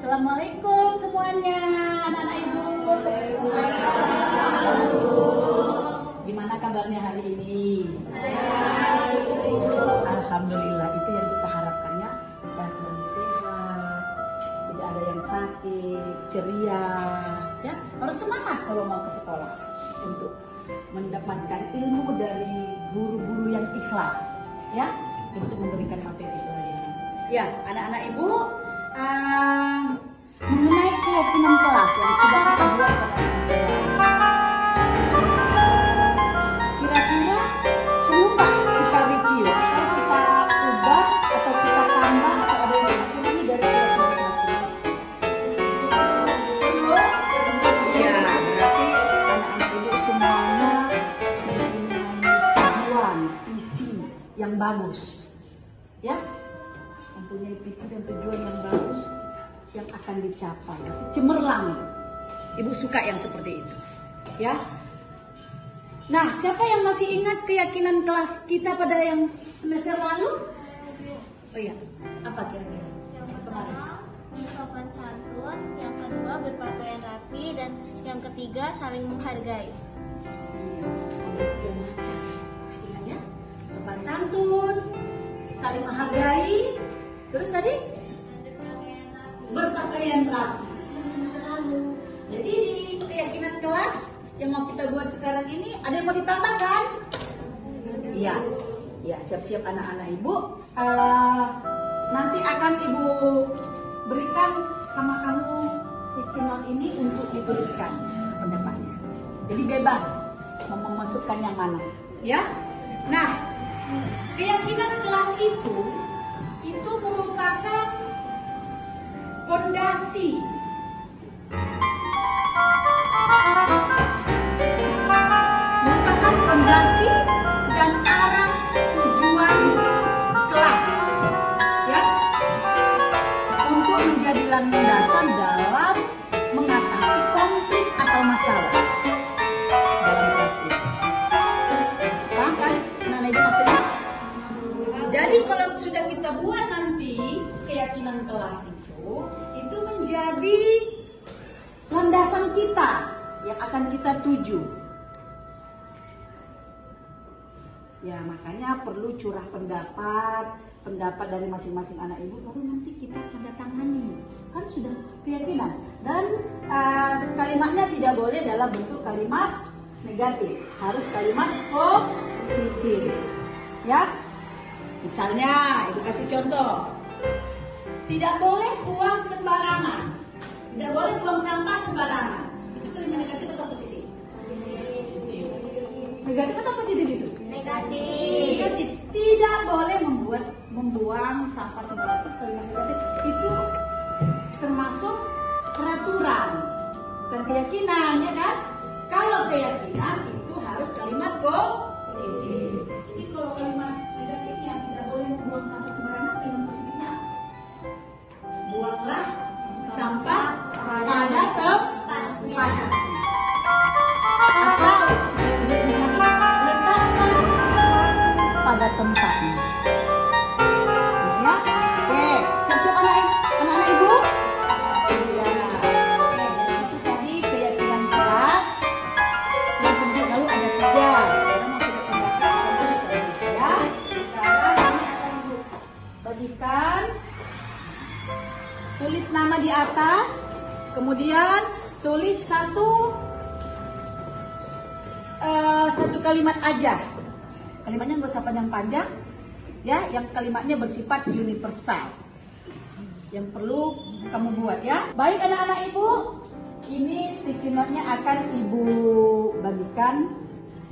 Assalamualaikum semuanya, anak-anak ibu. Gimana kabarnya hari ini? Alhamdulillah, itu yang kita harapkan ya. Dan selalu sehat, tidak ada yang sakit, ceria. Ya, harus semangat kalau mau ke sekolah untuk mendapatkan ilmu dari guru-guru yang ikhlas, ya, untuk memberikan materi pelajaran. Ya, anak-anak ibu. Mengenai keyakinan kelas yang sudah kita buat pada masa kira-kira perlu nggak kita review atau kita ubah atau kita tambah atau ada yang ini dari keyakinan kelas kita? Ya, berarti anak-anak ibu semuanya mempunyai tujuan, visi yang bagus, ya, mempunyai visi dan tujuan yang bagus yang akan dicapai, cemerlang. Ibu suka yang seperti itu, ya. Nah, siapa yang masih ingat keyakinan kelas kita pada yang semester lalu? Oh iya, apa kira-kira? Yang pertama, sopan santun. Yang kedua, berpakaian rapi. Dan yang ketiga, saling menghargai. Yang macam sebenarnya sopan santun, saling menghargai. Terus tadi? Berpakaian rapi. Selalu. Jadi di keyakinan kelas yang mau kita buat sekarang ini ada yang mau ditambahkan? Iya, ya, siap-siap anak-anak ibu. Nanti akan ibu berikan sama kamu sticky note ini untuk dituliskan pendapatnya. Jadi bebas mau memasukkan yang mana, ya. Nah, keyakinan kelas itu merupakan fondasi dan arah tujuan kelas, ya, untuk menjadi landasan dalam mengatasi konflik atau masalah dalam kelas itu. Paham kan anak-anak ibu maksudnya? Jadi kalau sudah kita buat nanti keyakinan kelas itu menjadi landasan kita yang akan kita tuju. Ya, makanya perlu curah pendapat dari masing-masing anak ibu, baru nanti kita tanda tangani. Kan sudah keyakinan. Dan kalimatnya tidak boleh dalam bentuk kalimat negatif, harus kalimat positif. Ya, misalnya ibu kasih contoh. Tidak boleh buang sembarangan. Tidak boleh buang sampah sembarangan. Itu kalimat negatif atau positif? Negatif atau positif itu? Negatif. Tidak boleh membuang sampah sembarangan. Itu kalimat negatif. Itu termasuk peraturan, bukan keyakinan, ya kan? Kalau keyakinan itu harus kalimat positif. Jadi kalau kalimat negatifnya tidak boleh membuang sampah sembarangan, kalimat positifnya apa? Buanglah sampah pada tempatnya. Atau letakkan siswa pada tempatnya. Ya, oke. Siap-siap anak-anak ibu. Ya, oke. Itu tadi keyakinan kelas. Yang semester lalu ada 3. Sekarang mau kita tambahkan ya. Sekarang kami akan bagikan. Tulis nama di atas, kemudian tulis satu kalimat aja. Kalimatnya nggak usah panjang-panjang, ya. Yang kalimatnya bersifat universal. Yang perlu kamu buat, ya. Baik anak-anak ibu, ini sticky note-nya akan ibu bagikan,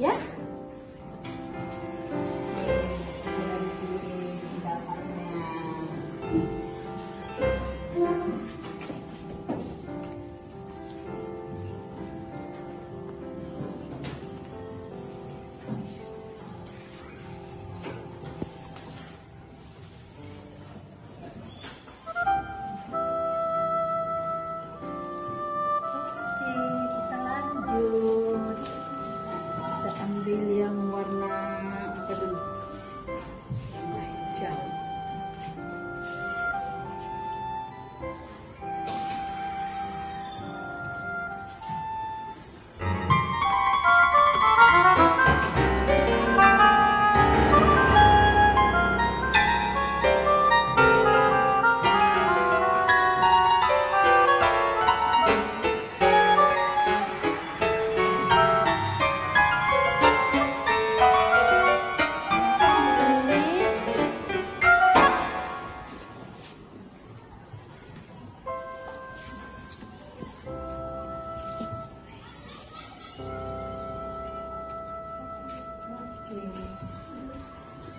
ya. Sudah ditulis pendapatnya.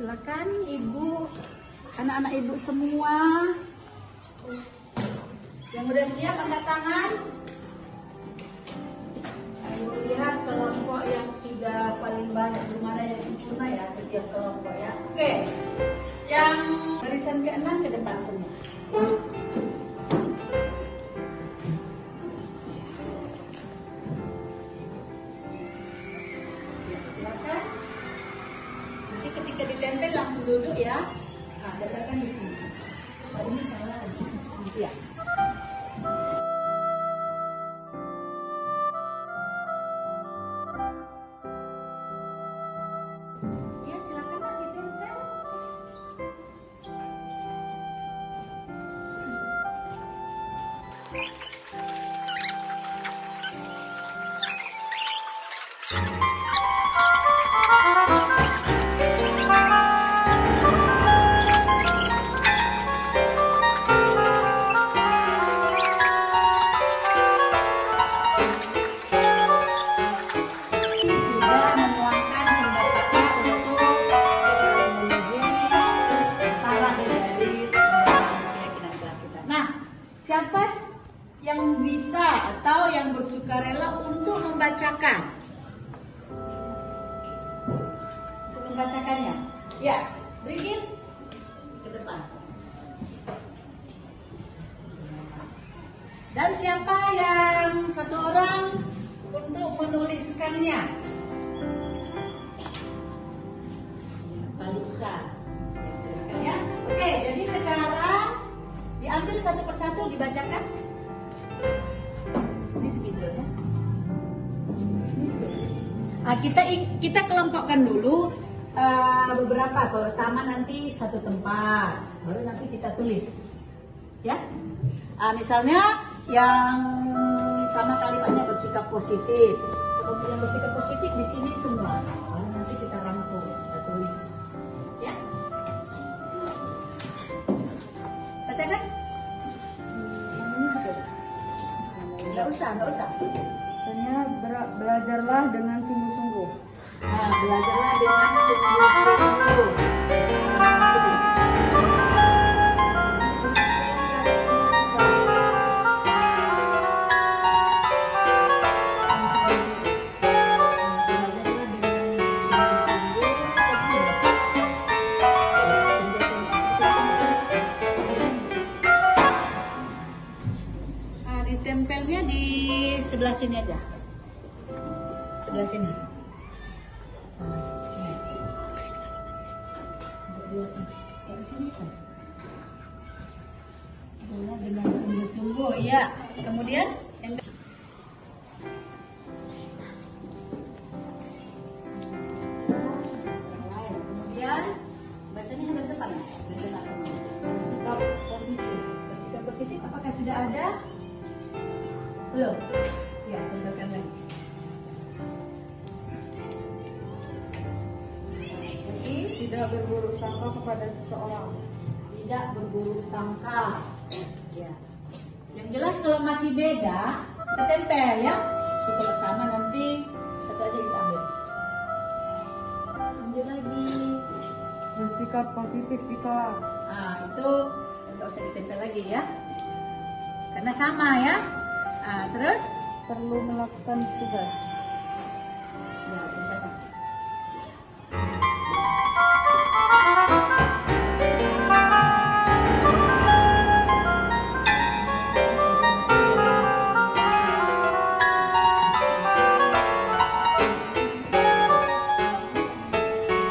silakan ibu, anak-anak ibu semua yang udah siap angkat tangan. Ibu lihat kelompok yang sudah paling banyak, belum ada yang sempurna ya setiap kelompok ya. Oke, yang barisan ke-6 ke depan semua. Ya, silakan. Nanti ketika ditempel langsung duduk ya. Nah, dadakan di sini. Tadi ini salah, ya. Ya, silakan Nak, ditempel. Sudah menuangkan pendapatnya untuk menyediakan saran dari keyakinan kelas kita. Nah, siapa yang bisa atau yang bersukarela untuk membacakan? Untuk membacakannya? Ya, Brigit ke depan. Dan siapa yang satu orang untuk menuliskannya? Palisa. Ya, silakan ya. Oke, jadi sekarang diambil satu persatu dibacakan. Ini spidolnya. Nah, kita kelompokkan dulu beberapa. Kalau sama nanti satu tempat, baru nanti kita tulis. Ya. Misalnya yang sama kalimatnya bersikap positif. Sebab yang bersikap positif di sini semua. Baru nanti kita rangkum, kita tulis. Ya. Bacakan? Nggak usah. Misalnya belajarlah dengan sungguh-sungguh. Nah, belajarlah dengan sungguh-sungguh. Tulis. Tempelnya di sebelah sini aja. Sebelah sini. Sini. Dari sini bisa. Dengan sungguh-sungguh, ya. Kemudian yang kemudian bacanya dari depan ya. Bersikap positif. Bersikap positif apakah sudah ada? Belum? Ya, tambahkan lagi. Jadi, Tidak berburuk sangka kepada seseorang. tidak berburuk sangka. Ya. Yang jelas kalau masih beda, kita tempel ya. Jadi kalau sama nanti satu aja kita ambil. Lanjut lagi. Bersikap positif di kelas. Nah, itu nggak usah ditempel lagi ya. Karena sama ya. Nah, terus? Perlu melakukan tugas. Ya, tempelkan.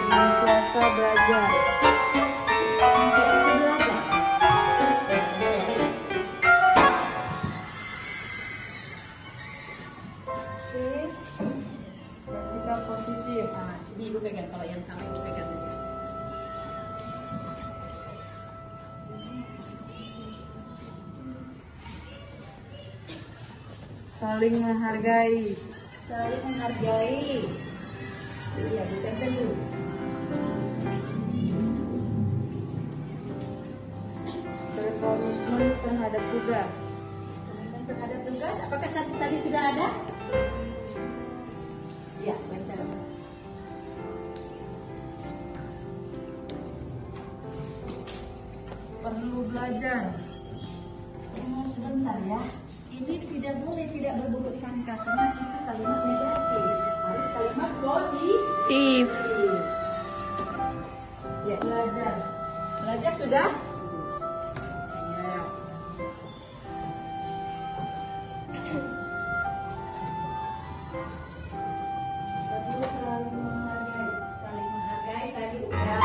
Senantiasa belajar. Senantiasa belajar. Oke. Bersikap positif. Nah, sini ibu pegang, kalau yang sama ibu pegang aja. Saling menghargai. Saling menghargai. Iya, ditempel dulu. Berkomitmen terhadap tugas. Komitmen terhadap tugas, apakah satu tadi sudah ada? Iya, tempel. belajar. Sebentar ya. Ini tidak boleh tidak berburuk sangka karena itu kalimat negatif. Harus kalimat positif. Ya, Belajar. belajar sudah? Ya. Perlu selalu menghargai, saling menghargai tadi udah.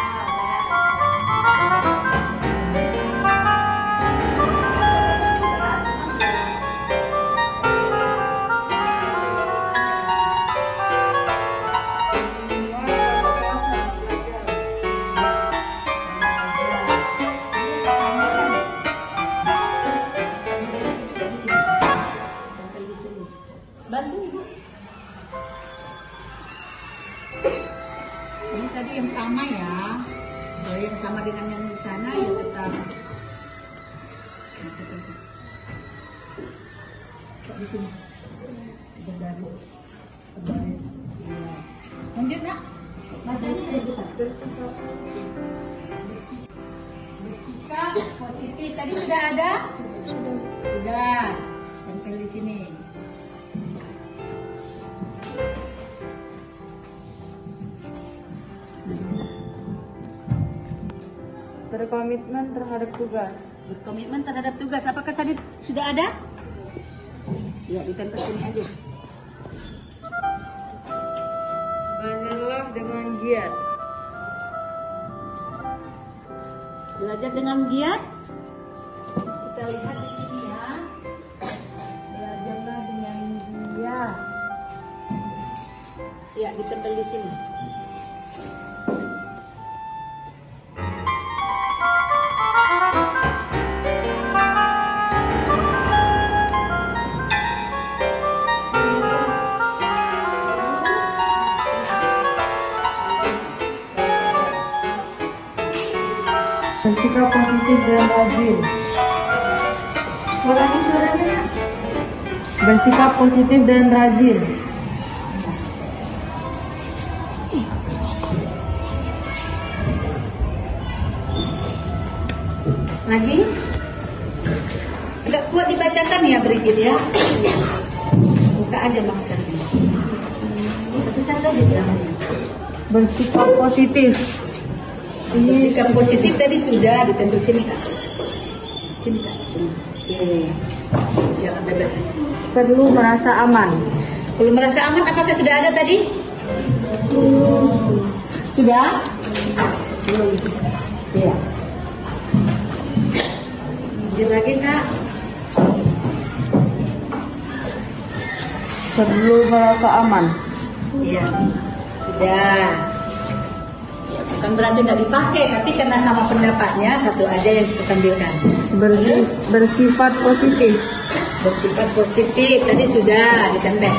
Bantu ibu. Ini tadi yang sama ya. Kalau yang sama dengan yang di sana ya tetap. Kok di sini? Berbaris. Berbaris. Iya. Lanjut nak. Bersikap positif. Tadi sudah ada? Sudah. Tempel di sini. Berkomitmen terhadap tugas. Berkomitmen terhadap tugas. Apakah tadi sudah ada? Ya, ditempel sini aja. Belajarlah dengan giat. Belajar dengan giat. Kita lihat di sini ya. Belajarlah dengan giat. Ya, ditempel di sini. Bersikap positif dan rajin. Ulangi suaranya nak. Bersikap positif dan rajin. Lagi. Agak kuat dibacakan ya Brigil ya. Buka aja maskernya. Satu-satu aja bilangnya. Bersikap positif. Bersikap positif tadi sudah ditempel sini kak. Sini kak, sini. Oke. Jangan debat. Perlu merasa aman. Belum merasa aman? Apakah sudah ada tadi? Sudah? Belum. Iya. Lanjut lagi kak. Perlu merasa aman. Iya. Sudah. Ya, bukan berarti nggak dipakai, tapi karena sama pendapatnya satu aja yang kita tampilkan. Bersifat positif. Bersifat positif tadi sudah ditempel.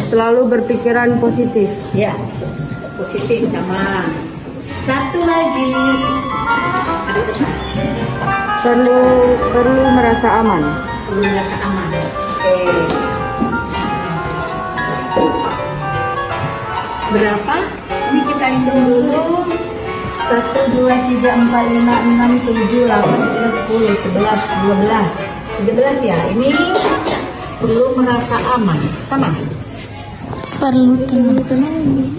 Selalu berpikiran positif. Ya, positif sama. Satu lagi. Ada depan. Perlu merasa aman. Perlu merasa aman. Oke. Berapa? Ini kita hitung dulu. 1, 2, 3, 4, 5, 6, 7, 8, 9, 10, 11, 12, 13 ya. Ini perlu merasa aman. Sama. Perlu tenang.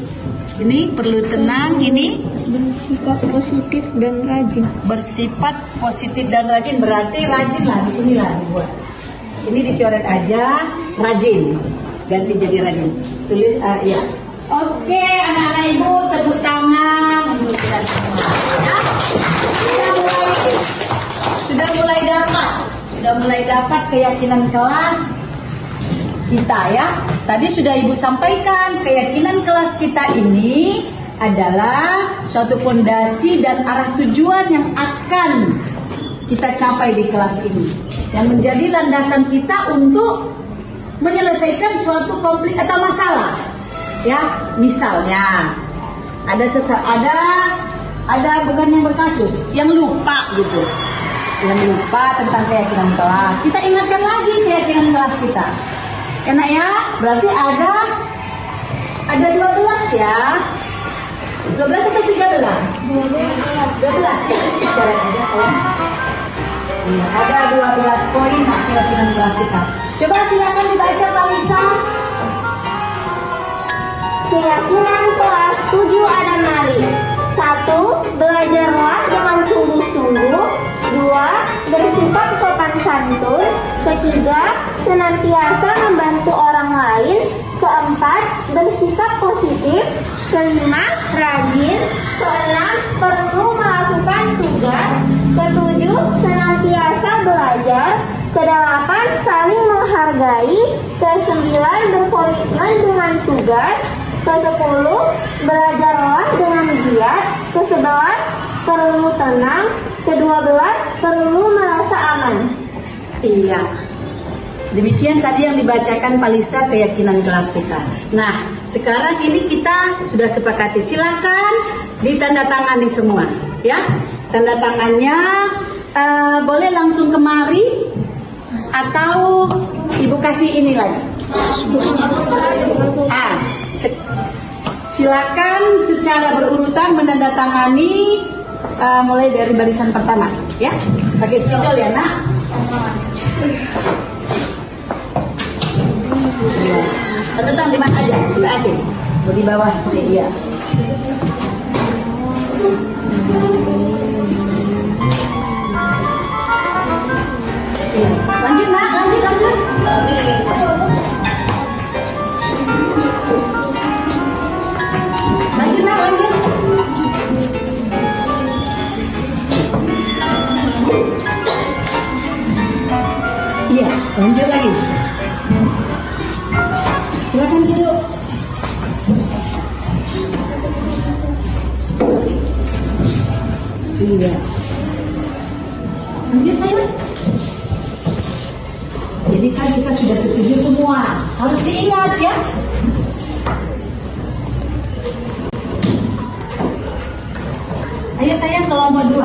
Ini perlu tenang. Ini Bersifat positif dan rajin. bersifat positif dan rajin. Berarti rajin lah di sini lah dibuat. Ini dicoret aja rajin. Ganti jadi rajin. Tulis ya. Oke, anak-anak ibu tepuk tangan untuk kita semua. Ya. Sudah mulai dapat keyakinan kelas kita ya. Tadi sudah ibu sampaikan keyakinan kelas kita ini adalah suatu fondasi dan arah tujuan yang akan kita capai di kelas ini dan menjadi landasan kita untuk menyelesaikan suatu konflik atau masalah. Ya, misalnya ada bukan yang berkasus, yang lupa gitu, yang lupa tentang keyakinan kelas. Kita ingatkan lagi keyakinan kelas kita. Enak ya? Berarti ada 12 ya. 12 atau 13? 12 ya? Coret aja sayang. Iya, ada 12 poin keyakinan kelas kita. Coba silakan dibaca Pak Lisa. Keyakinan kelas 7 ada mari. 1. Belajarlah dengan sungguh-sungguh. 2. Bersikap sopan santun. 3. Senantiasa membantu orang lain. 4. Bersikap positif. 5. Rajin. 6. Perlu melakukan tugas. 7. Senantiasa belajar. 8. Saling menghargai. 9. Berkomitmen dengan tugas. 10. Belajarlah dengan giat. 11. Perlu tenang. 12. Perlu merasa aman. Iya. Demikian tadi yang dibacakan Pak Lisa keyakinan kelas kita. Nah, sekarang ini kita sudah sepakati. Silakan ditandatangani semua, ya. Tanda tangannya boleh langsung kemari atau Ibu kasih ini lagi. Silakan secara berurutan menandatangani mulai dari barisan pertama, ya. Pakai spidol ya, Nak. Tentang di mana aja, sudah ada. Di bawah sini, ya. Lanjut, Nak, lanjut. Lanjut, Nak, lanjut. Iya, lanjut lagi. Silakan duduk. Iya. Lanjut sayang. Jadi kan kita sudah setuju semua. Harus diingat ya. Ayo sayang ke lomba 2.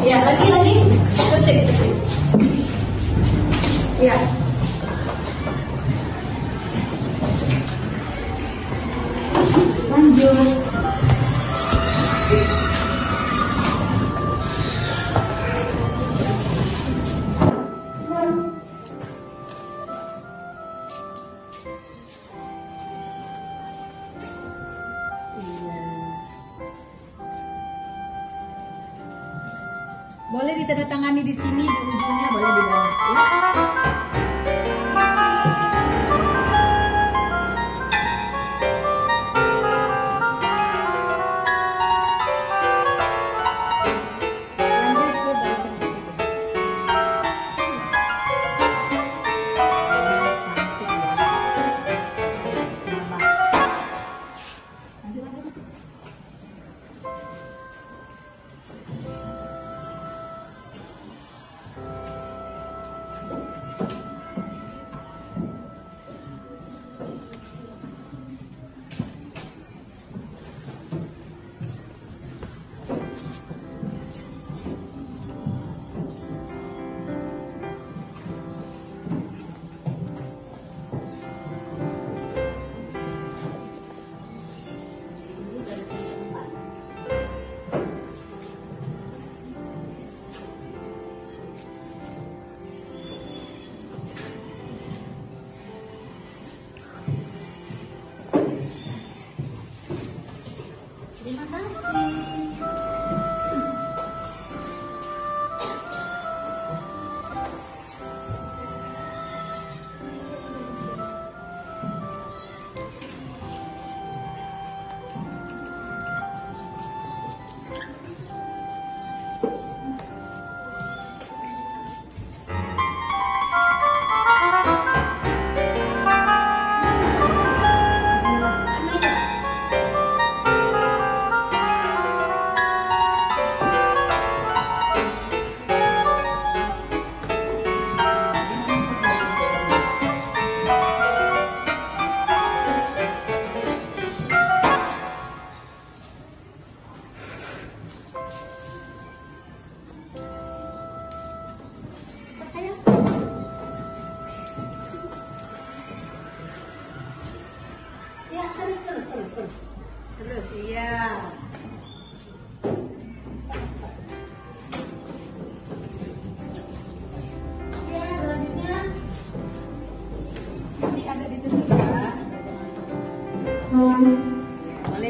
Ya, lagi. Ketik. Ya. Lanjut. Boleh ditandatangani di sini, di ujungnya boleh di bawah ya.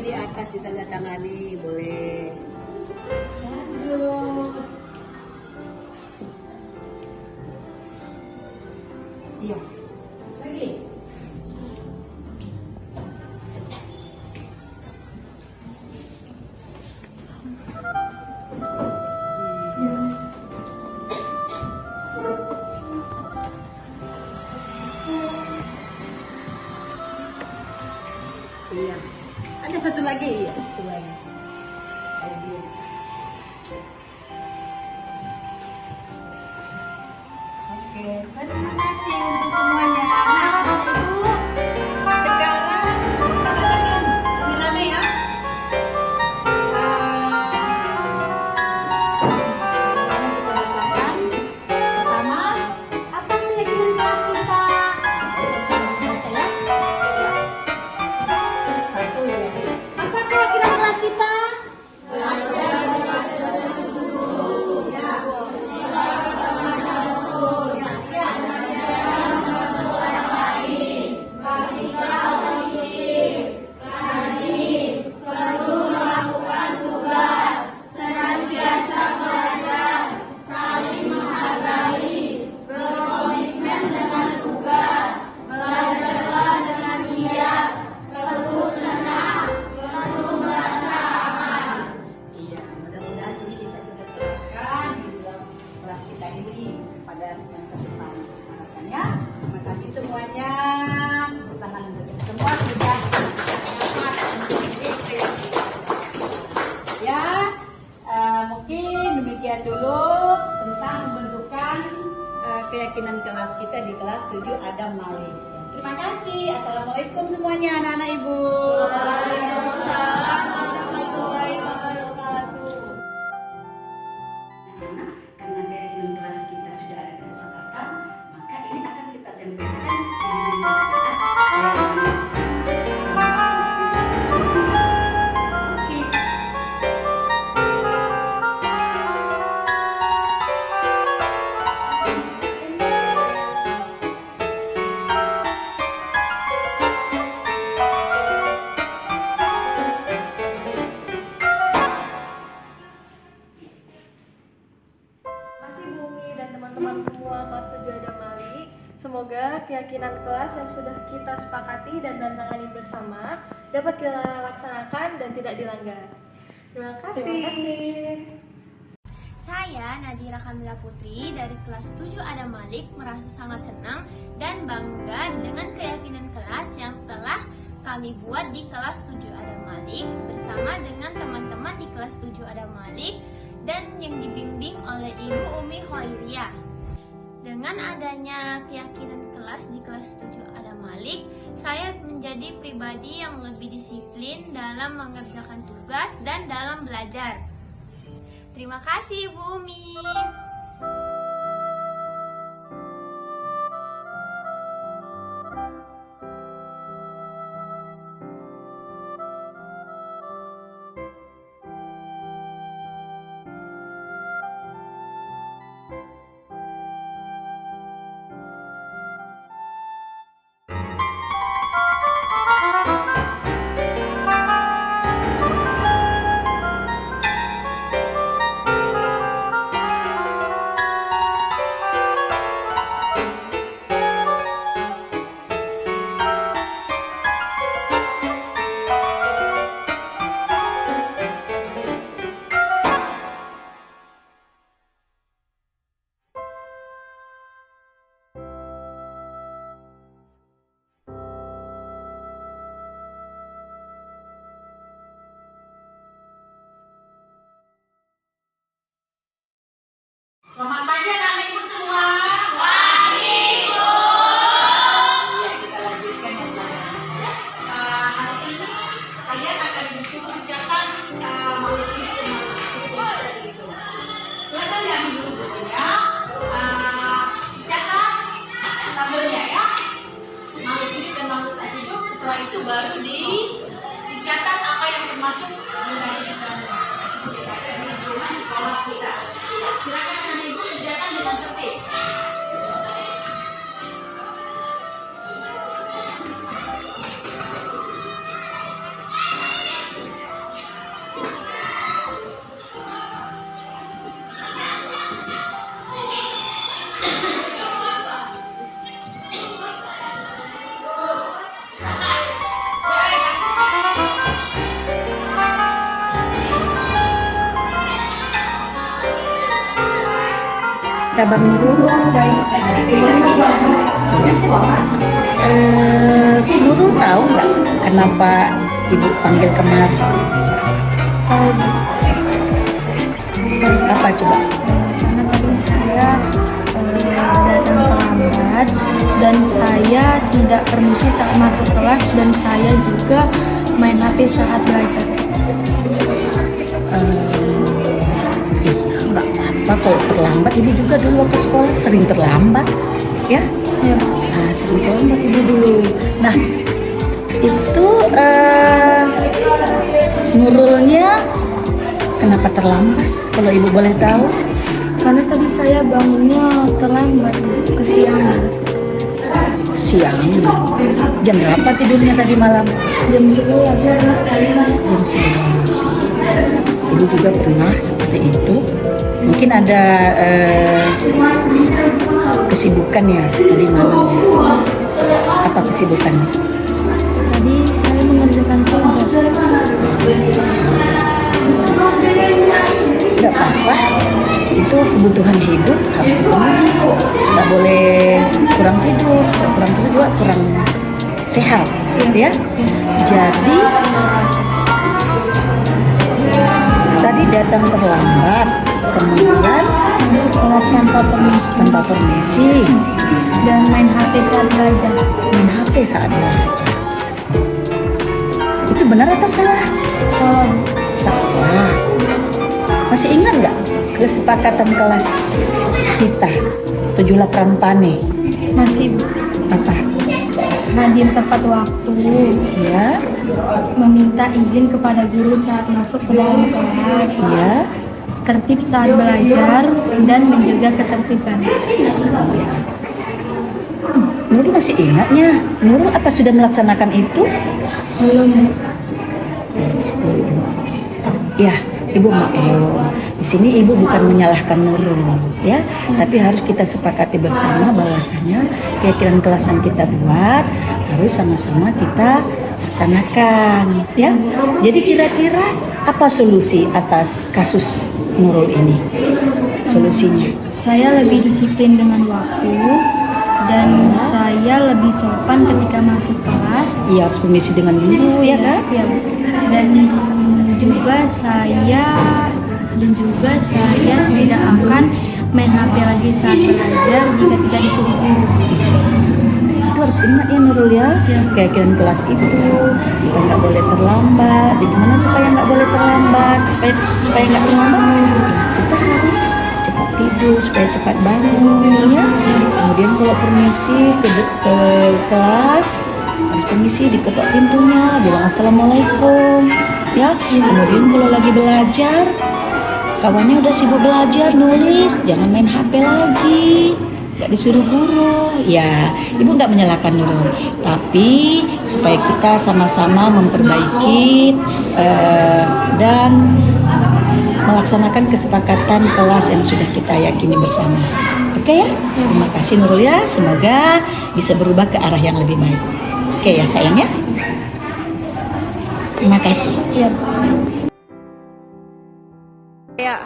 di atas ditandatangani, boleh. Lanjut. Iya. Lagi. Iya. Ada satu lagi, ya, satu lagi. Lagi. Oke, terima kasih untuk semuanya. Nah, Ibu, sekarang kita bacakan rame-rame ya. Kita bacakan. Pertama, apa keyakinan kelas kita? Sama-sama baca ya. Satu ya. Apa keyakinan kelas kita? Iya, mudah-mudahan ini bisa kita terapkan di dalam kelas kita ini pada semester depan. Makanya, terima kasih semuanya. Tangan untuk semua sudah dapat menjadi ya. Mungkin demikian dulu tentang pembentukan keyakinan kelas kita di kelas 7 Adam Malik. Terima kasih. Assalamualaikum semuanya anak-anak ibu. Karena keyakinan kelas kita sudah ada kesepakatan, maka ini akan kita tempelkan Terima kasih Bumi dan teman-teman semua kelas 7 Adam Malik. Semoga keyakinan kelas yang sudah kita sepakati dan tantangani bersama dapat kita laksanakan dan tidak dilanggar. Terima kasih. Saya Nadira Kamila Putri dari kelas 7 Adam Malik merasa sangat senang dan bangga dengan keyakinan kelas yang telah kami buat di kelas 7 Adam Malik bersama dengan teman-teman di kelas 7 Adam Malik dan yang dibimbing oleh Ibu Umi Khairiyah. Dengan adanya keyakinan kelas di kelas 7 Adam Malik, saya menjadi pribadi yang lebih disiplin dalam mengerjakan tugas dan dalam belajar. Terima kasih Ibu Umi. Selamat pagi anak-anak ibu semua. Pagi ibu. Ya, kita lanjutkan ya pelajarannya ya. Hari ini kalian akan disuruh mencatat makhluk hidup dan makhluk hidup ada di kelas. Silakan diambil dulu bukunya. Dicatat tabelnya ya. Makhluk hidup dan makhluk tak hidup. Setelah itu baru dicatat apa yang termasuk di rumah sekolah kita. Silakan anak ibu kerjakan dengan tertib. Kabar Nurul? Nurul tahu nggak kenapa ibu panggil kemari? Apa coba? Karena tadi saya datang terlambat dan saya tidak permisi saat masuk kelas dan saya juga main HP saat belajar. Nggak apa-apa kalau terlambat. Ibu juga dulu ke sekolah sering terlambat, ya? Ya. Nah, sering terlambat ibu dulu. Nah, itu Nurulnya kenapa terlambat? Kalau ibu boleh tahu? Karena tadi saya bangunnya terlambat, kesiangan. Siang. Jam berapa tidurnya tadi malam? Jam 11. Jam 11. Ibu juga pernah seperti itu. Mungkin ada kesibukan ya tadi malam. Apa kesibukannya? Tadi saya mengerjakan tugas. Nggak apa-apa. Itu kebutuhan hidup harus dipenuhi. Nggak boleh kurang tidur. Kalau kurang tidur juga kurang sehat, ya. Jadi tadi datang terlambat, kemudian Masuk kelas tanpa permisi dan main HP saat belajar. main HP saat belajar. Itu benar atau salah? Salah. Salah. Masih ingat nggak kesepakatan kelas kita 78 Pane? Masih Apa? hadir tepat waktu, Ya, meminta izin kepada guru saat masuk ke dalam kelas, ya, tertib saat belajar, dan menjaga ketertiban. ya. Nurul masih ingatnya. Nurul apa sudah melaksanakan itu? Belum. Ya, ibu maklum. Di sini ibu bukan menyalahkan Nurul, ya, tapi harus kita sepakati bersama bahwasanya keyakinan kelas yang kita buat harus sama-sama kita laksanakan, ya. Jadi kira-kira apa solusi atas kasus Nurul ini? Solusinya? Saya lebih disiplin dengan waktu dan saya lebih sopan ketika masuk kelas. Iya, harus permisi dengan guru, ya kan? Ya, dan juga saya tidak akan main HP lagi saat belajar jika tidak disuruh guru. Itu harus ingat ya Nurul ya, keyakinan kelas itu kita nggak boleh terlambat. Jadi gimana supaya nggak boleh terlambat? Supaya nggak terlambat, ya kita harus cepat tidur supaya cepat bangun ya. Kemudian kalau permisi ke kelas harus permisi diketok pintunya, bilang assalamualaikum ya. Kemudian kalau lagi belajar kawannya udah sibuk belajar nulis, jangan main HP lagi, nggak disuruh guru. Ya, ibu nggak menyalahkan Nurul, tapi supaya kita sama-sama memperbaiki dan melaksanakan kesepakatan kelas yang sudah kita yakini bersama. Oke ya? Terima kasih Nurul ya, semoga bisa berubah ke arah yang lebih baik. Oke ya sayang ya? Terima kasih. Ya.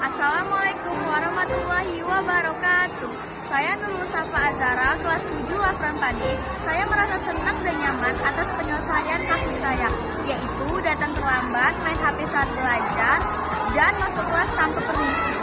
Assalamualaikum warahmatullahi wabarakatuh. Saya Nurul Safa Azara, kelas 7 Lafran Pane. Saya merasa senang dan nyaman atas penyelesaian kasus saya, yaitu datang terlambat, main HP saat belajar, dan masuk kelas tanpa permisi.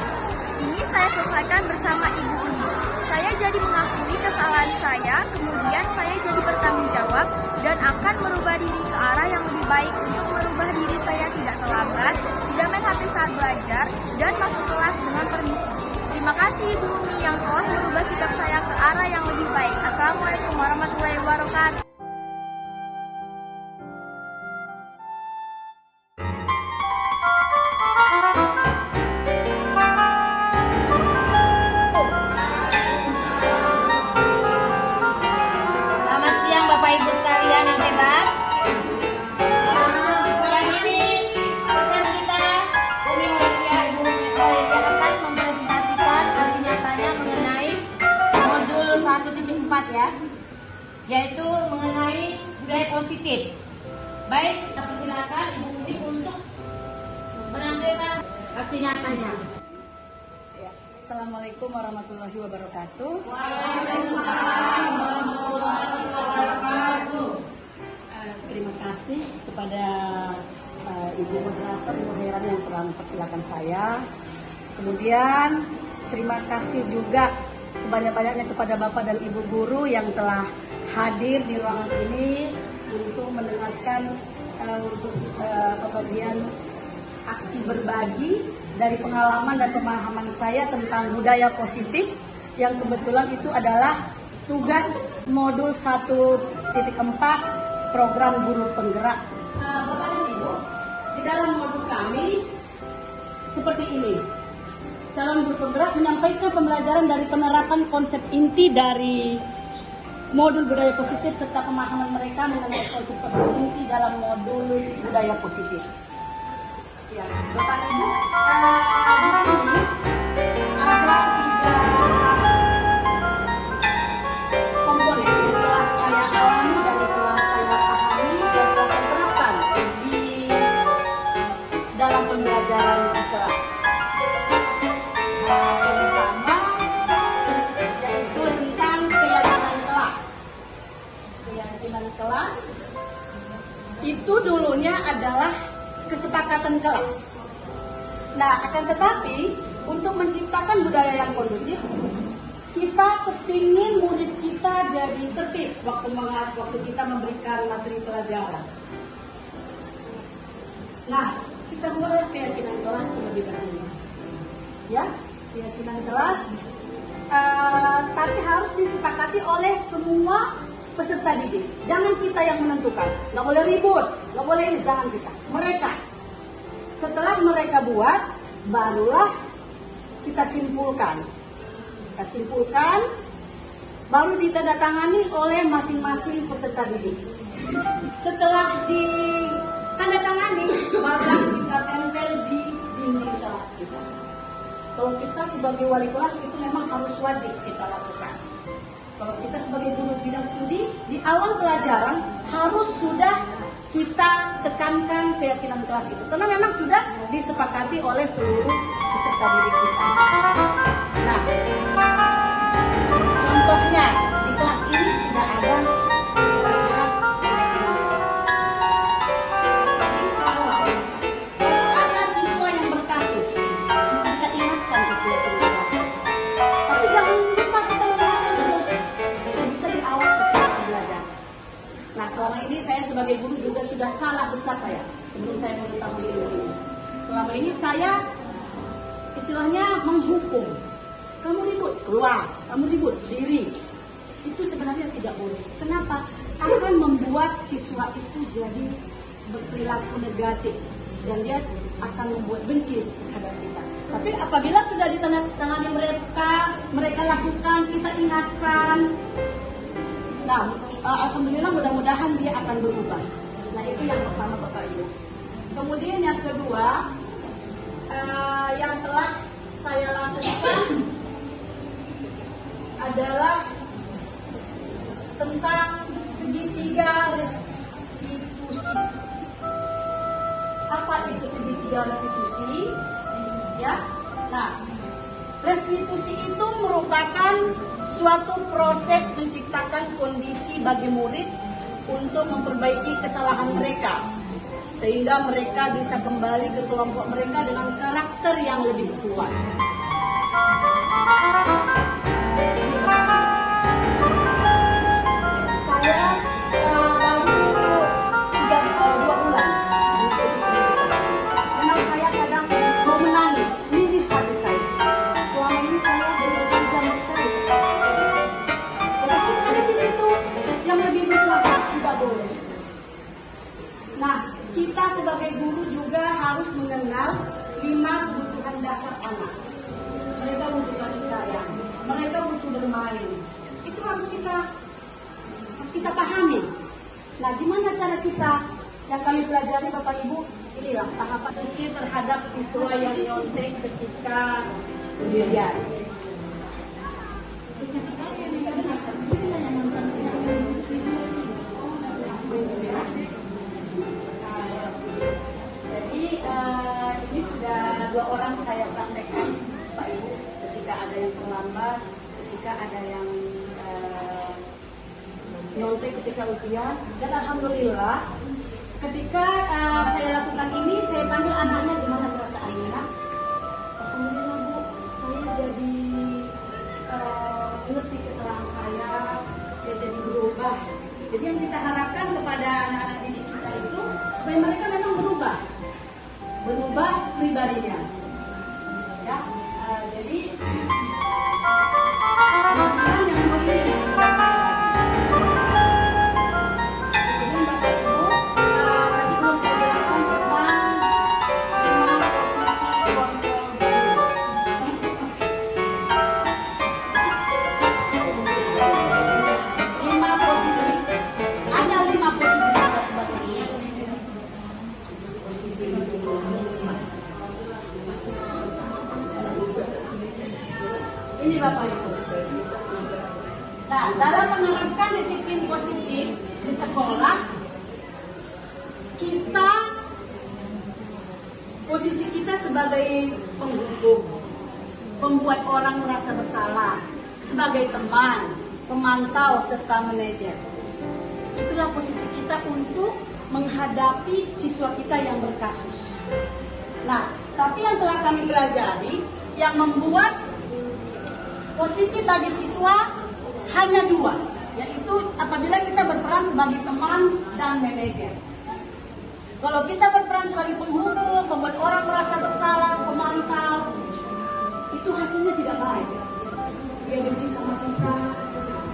Ini saya selesaikan bersama Ibu Uni. Saya jadi mengakui kesalahan saya, kemudian saya jadi bertanggung jawab dan akan merubah diri ke arah yang lebih baik untuk merubah diri saya tidak terlambat, tidak main HP saat belajar, dan masuk kelas dengan permisi. Terima kasih Ibu Umi yang telah merubah sikap saya ke arah yang lebih baik. Assalamualaikum warahmatullahi wabarakatuh. Selamat siang Bapak Ibu sekalian yang hebat. Siang ini dosen kita Umi Holia Ibu Holia akan mempresentasikan aksi nyatanya mengenai modul 1.4 ya, yaitu mengenai budaya positif. Baik, kita persilakan Ibu Umi untuk menampilkan aksi nyatanya. Assalamualaikum warahmatullahi wabarakatuh. Terima kasih kepada Ibu Moderator, Ibu Heran yang telah mempersilakan saya. Kemudian terima kasih juga sebanyak-banyaknya kepada Bapak dan Ibu guru yang telah hadir di ruangan ini untuk mendengarkan pembagian aksi berbagi dari pengalaman dan pemahaman saya tentang budaya positif yang kebetulan itu adalah tugas modul 1.4 program guru penggerak. Bapak dan Ibu, di dalam modul kami seperti ini. Calon guru penggerak menyampaikan pembelajaran dari penerapan konsep inti dari modul budaya positif serta pemahaman mereka mengenai konsep-konsep inti dalam modul budaya positif. Ya, Bapak Ibu, di sini ada 3 komponen yang telah saya alami dan telah saya pahami dan telah saya terapkan di dalam pembelajaran di kelas. Yang pertama yaitu tentang keyakinan kelas. Keyakinan kelas itu dulunya adalah kesepakatan kelas. Nah, akan tetapi untuk menciptakan budaya yang kondusif, kita kepingin murid kita jadi tertib waktu kita memberikan materi pelajaran. Nah, kita mulai keyakinan kelas terlebih dahulu. Ya, keyakinan kelas, tapi harus disepakati oleh semua peserta didik. Jangan kita yang menentukan. Nggak boleh ribut, nggak boleh ini, jangan kita. Mereka. Setelah mereka buat, barulah kita simpulkan. Kita simpulkan, baru ditandatangani oleh masing-masing peserta didik. Setelah ditandatangani, barulah kita tempel di dinding kelas kita. Kalau kita sebagai wali kelas itu memang harus wajib kita lakukan. Kalau kita sebagai guru bidang studi, di awal pelajaran harus sudah kita tekankan keyakinan kelas itu. Karena memang sudah disepakati oleh seluruh peserta didik kita. Nah, contohnya di kelas ini sudah ada terlihat keyakinan kelas. Jadi kalau ada siswa yang berkasus, kita ingatkan ke keyakinan kelas. Tapi jangan lupa kita lakukan terus. Itu bisa di awal setiap pembelajaran. Nah, selama ini saya sebagai guru juga sudah salah besar saya sebelum saya mengetahui ilmu ini. Selama ini saya istilahnya menghukum. Kamu ribut, keluar. Kamu ribut, diri. Itu sebenarnya tidak boleh. Kenapa? Akan membuat siswa itu jadi berperilaku negatif dan dia akan membuat benci terhadap kita. Tapi apabila sudah ditandatangani mereka lakukan, kita ingatkan. Nah, alhamdulillah mudah-mudahan dia akan berubah. Nah, itu yang pertama Bapak Ibu. Kemudian yang kedua, yang telah saya lakukan adalah tentang segitiga restitusi. Apa itu segitiga restitusi? Ya, nah, restitusi itu merupakan suatu proses menciptakan kondisi bagi murid untuk memperbaiki kesalahan mereka, sehingga mereka bisa kembali ke kelompok mereka dengan karakter yang lebih kuat. Saya baru 2 bulan. Memang saya kadang mau menangis, liris hati saya. Selama ini saya sudah berjam sekali. Sedangkan ada di situ yang lebih berkuasa, tidak boleh. Nah, kita sebagai guru juga harus mengenal 5 kebutuhan dasar anak. Mereka butuh kasih sayang, mereka butuh bermain. Itu harus kita pahami. Nah, gimana cara kita yang kami pelajari Bapak Ibu? Inilah tahapan usia terhadap siswa yang nyontek ketika ujian. Jadi ini sudah 2 orang saya praktekkan Pak Ibu ketika ada ada yang terlambat, ketika ada yang nyontek ketika ujian. Dan alhamdulillah ketika saya lakukan ini, saya panggil anaknya, gimana perasaannya? Alhamdulillah Bu, saya jadi mengerti kesalahan saya jadi berubah. Jadi yang kita harapkan kepada anak-anak didik kita itu supaya mereka memang berubah pribadinya. Ya, jadi mudah-mudahan yang begini tidak selesai. Kemudian Bapak Ibu, tadi belum saya jelaskan tentang 5 posisi kontrol guru. 5 posisi, ada 5 posisi kita sebagai guru. Ini Bapak Ibu. Nah, dalam menerapkan disiplin positif di sekolah, posisi kita sebagai penghukum, pembuat orang merasa bersalah, sebagai teman, pemantau serta manajer. Itulah posisi kita untuk menghadapi siswa kita yang berkasus. Nah, tapi yang telah kami pelajari, yang membuat positif bagi siswa hanya 2, yaitu apabila kita berperan sebagai teman dan manajer. Kalau kita berperan sebagai penghukum, membuat orang merasa bersalah, pemantau, itu hasilnya tidak baik. Dia benci sama kita,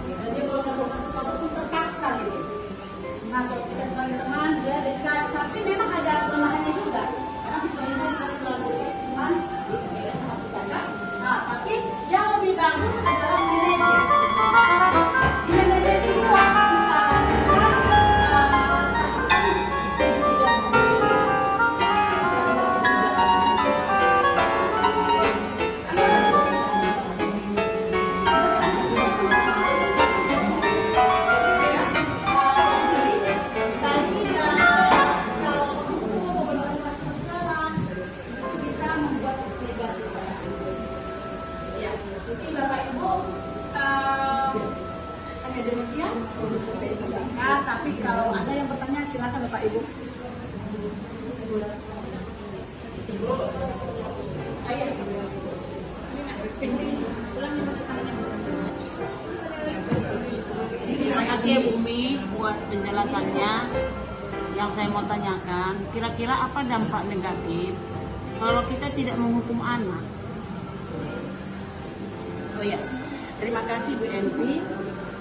dan dia kalau melakukan sesuatu itu terpaksa gitu. Nah, kalau kita sebagai teman, dia dekat, tapi memang ada kelemahannya juga. Karena siswa ini kan terlalu teman, bisa beda sama kita kan. Nah, tapi yang lebih bagus adalah manajer. Di manajer ini waktu kita saya juga tidak bisa berusaha. Mungkin Bapak Ibu hanya demikian yang bisa saya sampaikan. Tapi kalau ada yang bertanya silakan Bapak Ibu. Terima kasih ya Bu Umi buat penjelasannya. Yang saya mau tanyakan, kira-kira apa dampak negatif kalau kita tidak menghukum anak? Oh ya, terima kasih Bu Envi.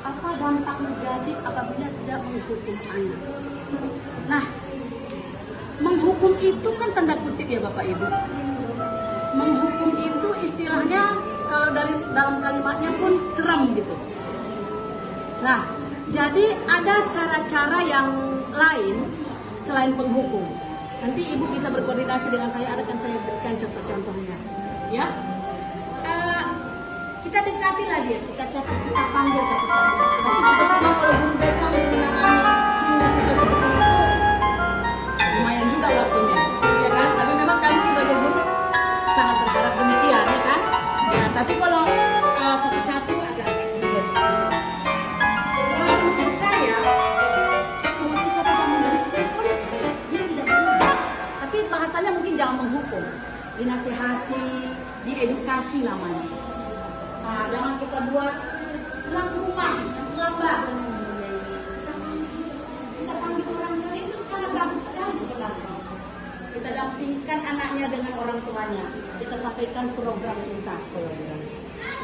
Apa dampak negatif apabila tidak menghukum anak? Nah, menghukum itu kan tanda kutip ya Bapak Ibu. Menghukum itu istilahnya kalau dari dalam kalimatnya pun serem gitu. Nah, jadi ada cara-cara yang lain selain penghukum. Nanti Ibu bisa berkoordinasi dengan saya, akan saya berikan contoh-contohnya. Ya. Kita dekati lagi ya, kita panggil satu-satu. Tapi sebetulnya kalau guru BK menggunakan siswa seperti itu, lumayan juga waktunya, ya kan? Tapi memang kami sebagai guru sangat berharap demikian, ya kan? Ya, tapi kalau satu-satu agak ribet. Menurut saya, kalau kita tidak memberi pun dia tidak berubah. Tapi bahasanya mungkin jangan menghukum, dinasihati, diedukasi namanya. Nah, jangan kita buat pulang ke rumah, lambat. Kita panggil orang tua itu sangat bagus sekali sebenarnya. Kita dampingkan anaknya dengan orang tuanya. Kita sampaikan program kita.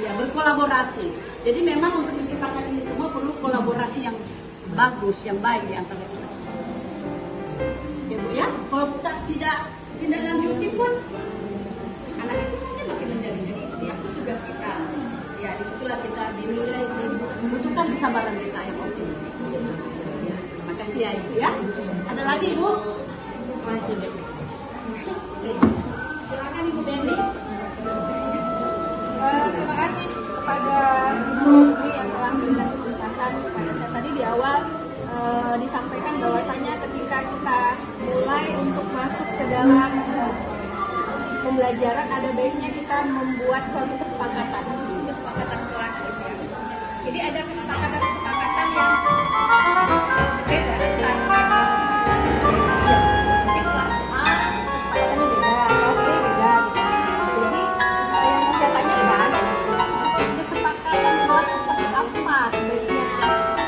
Ya, berkolaborasi. Jadi memang untuk menciptakan ini semua perlu kolaborasi yang bagus, yang baik di antara kita semua. Ya Bu ya, kalau kita tidak lanjuti pun anak itu kan makin menjadi itu tugas kita. Ya, disitulah kita dinilai membutuhkan kesabaran kita yang optimal. Ya, terima kasih ya Ibu ya. Ada lagi Ibu? Silakan Ibu Benny. Terima kasih kepada Ibu Umi yang telah memberikan kesempatan kepada saya tadi di awal disampaikan bahwasanya ketika kita mulai untuk masuk ke dalam pembelajaran ada baiknya kita membuat suatu kesepakatan kelas gitu ya. Jadi ada kesepakatan yang berbeda antara kelas masing-masing berbeda. Jadi kelas A kesepakatannya beda, kelas B beda gitu. Jadi yang saya tanyakan kesepakatan kelas seperti apa sebaiknya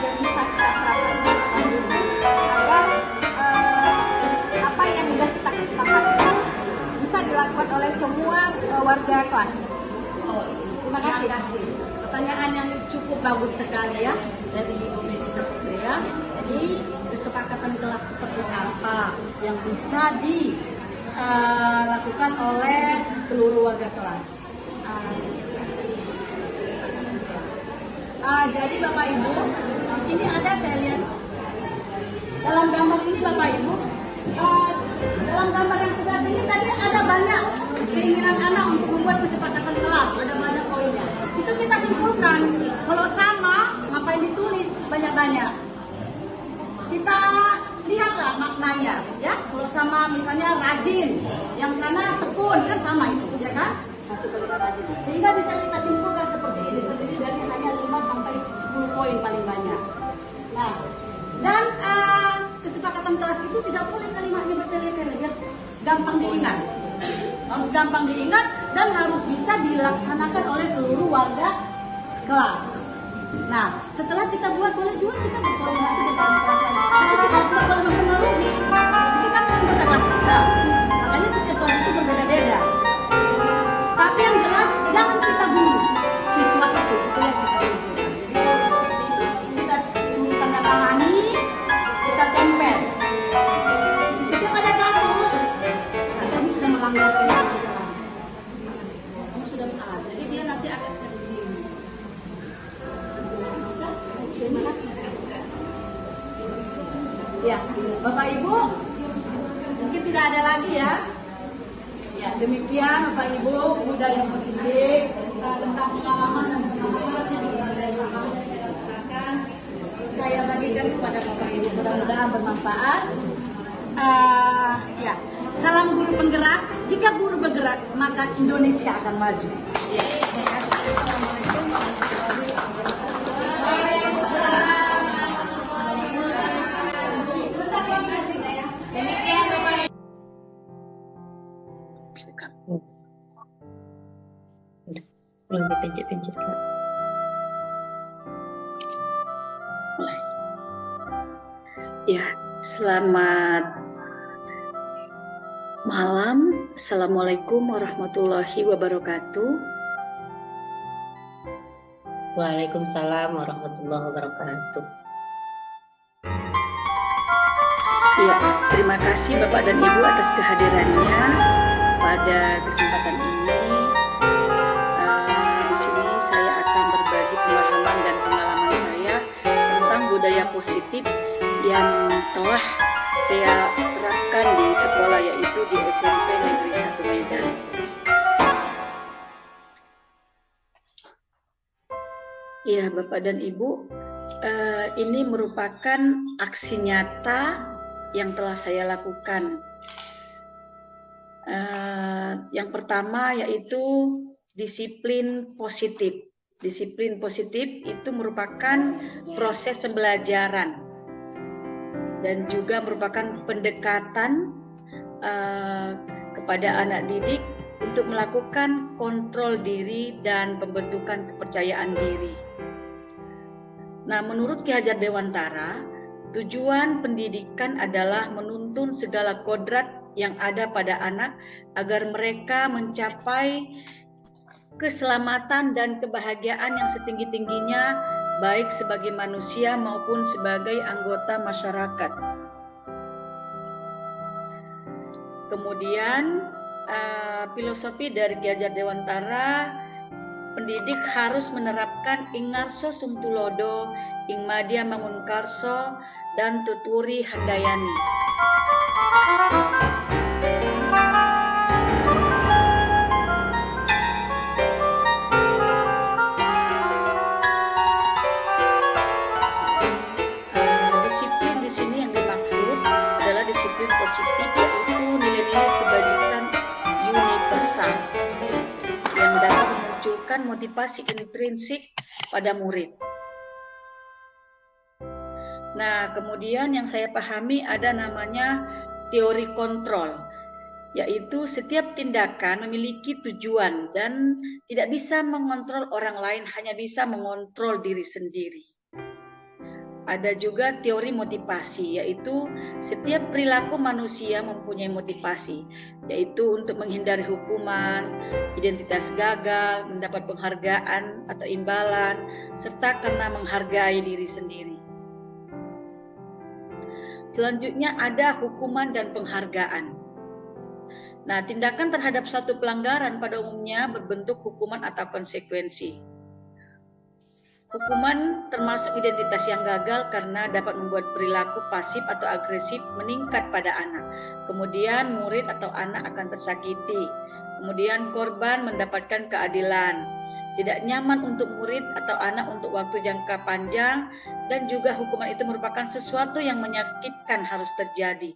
yang bisa kita terapkan di tahun ini agar apa yang sudah kita kesepakati itu bisa dilakukan oleh semua warga kelas. Terima kasih. Pertanyaan yang cukup bagus sekali ya dari Ibu Melisa Putri ya. Jadi kesepakatan kelas seperti apa yang bisa dilakukan oleh seluruh warga kelas. Jadi Bapak Ibu, di sini ada saya lihat dalam gambar ini Bapak Ibu, dalam gambar yang sebelah sini tadi ada banyak keinginan anak untuk membuat kesepakatan kelas, ada banyak poinnya. Itu kita simpulkan, kalau sama ngapain ditulis banyak-banyak? Kita lihatlah maknanya, ya. Kalau sama misalnya rajin, yang sana tekun kan sama itu, ya kan? Satu kalimat rajin. Sehingga bisa kita simpulkan seperti ini, terdiri dari hanya 5 sampai 10 poin paling banyak. Nah, dan kesepakatan kelas itu tidak boleh kalimatnya bertele-tele, biar gampang diingat. Harus gampang diingat dan harus bisa dilaksanakan oleh seluruh warga kelas. Nah, setelah kita buat, boleh juga kita berkoordinasi dengan kelas lain. Tapi kita tidak boleh mempengaruhi. Itu kan anggota kelas kita. Makanya setiap kelas itu berbeda-beda. Tapi yang jelas jangan kita bunuh siswa itu yang kita simpulkan. Jadi di sini itu kita suruh tanda tangani, kita tempel. Di setiap ada kasus, kamu sudah melanggar etika kelas. Kamu sudah taat. Jadi dia nanti akan kasih. Bisa? Terima kasih. Ya, Bapak Ibu, mungkin tidak ada lagi ya. Ya, demikian Bapak Ibu, budaya yang positif tentang pengalaman dan pengalaman yang saya pahami dan saya rasakan. Saya bagikan kepada Bapak Ibu, mudah-mudahan bermanfaat. Ya, salam guru penggerak. Jika guru bergerak, maka Indonesia akan maju. Terima kasih. Assalamualaikum warahmatullahi wabarakatuh. Belum dipencet-pencet Kak. Mulai. Ya, selamat malam. Assalamualaikum warahmatullahi wabarakatuh. Waalaikumsalam warahmatullahi wabarakatuh. Ya, terima kasih Bapak dan Ibu atas kehadirannya pada kesempatan ini. Di sini saya akan berbagi pemahaman dan pengalaman saya tentang budaya positif yang telah saya terapkan di sekolah, yaitu di SMP Negeri 1 Medan. Ya, Bapak dan Ibu, ini merupakan aksi nyata yang telah saya lakukan. Yang pertama yaitu disiplin positif. Disiplin positif itu merupakan proses pembelajaran dan juga merupakan pendekatan kepada anak didik untuk melakukan kontrol diri dan pembentukan kepercayaan diri. Nah, menurut Ki Hajar Dewantara, tujuan pendidikan adalah menuntun segala kodrat yang ada pada anak agar mereka mencapai keselamatan dan kebahagiaan yang setinggi-tingginya, baik sebagai manusia maupun sebagai anggota masyarakat. Kemudian filosofi dari Ki Hajar Dewantara, pendidik harus menerapkan ingarso sungtulodo, ingmadya mangunkarso, dan tuturi handayani. Disiplin di sini yang dimaksud adalah disiplin positif, yaitu nilai-nilai kebajikan universal dewasa yang dapat memunculkan motivasi intrinsik pada murid. Nah, kemudian yang saya pahami ada namanya teori kontrol, yaitu setiap tindakan memiliki tujuan dan tidak bisa mengontrol orang lain, hanya bisa mengontrol diri sendiri. Ada juga teori motivasi, yaitu setiap perilaku manusia mempunyai motivasi, yaitu untuk menghindari hukuman, identitas gagal, mendapat penghargaan atau imbalan, serta karena menghargai diri sendiri. Selanjutnya ada hukuman dan penghargaan. Nah, tindakan terhadap suatu pelanggaran pada umumnya berbentuk hukuman atau konsekuensi. Hukuman termasuk identitas yang gagal karena dapat membuat perilaku pasif atau agresif meningkat pada anak. Kemudian murid atau anak akan tersakiti. Kemudian korban mendapatkan keadilan. Tidak nyaman untuk murid atau anak untuk waktu jangka panjang, dan juga hukuman itu merupakan sesuatu yang menyakitkan harus terjadi.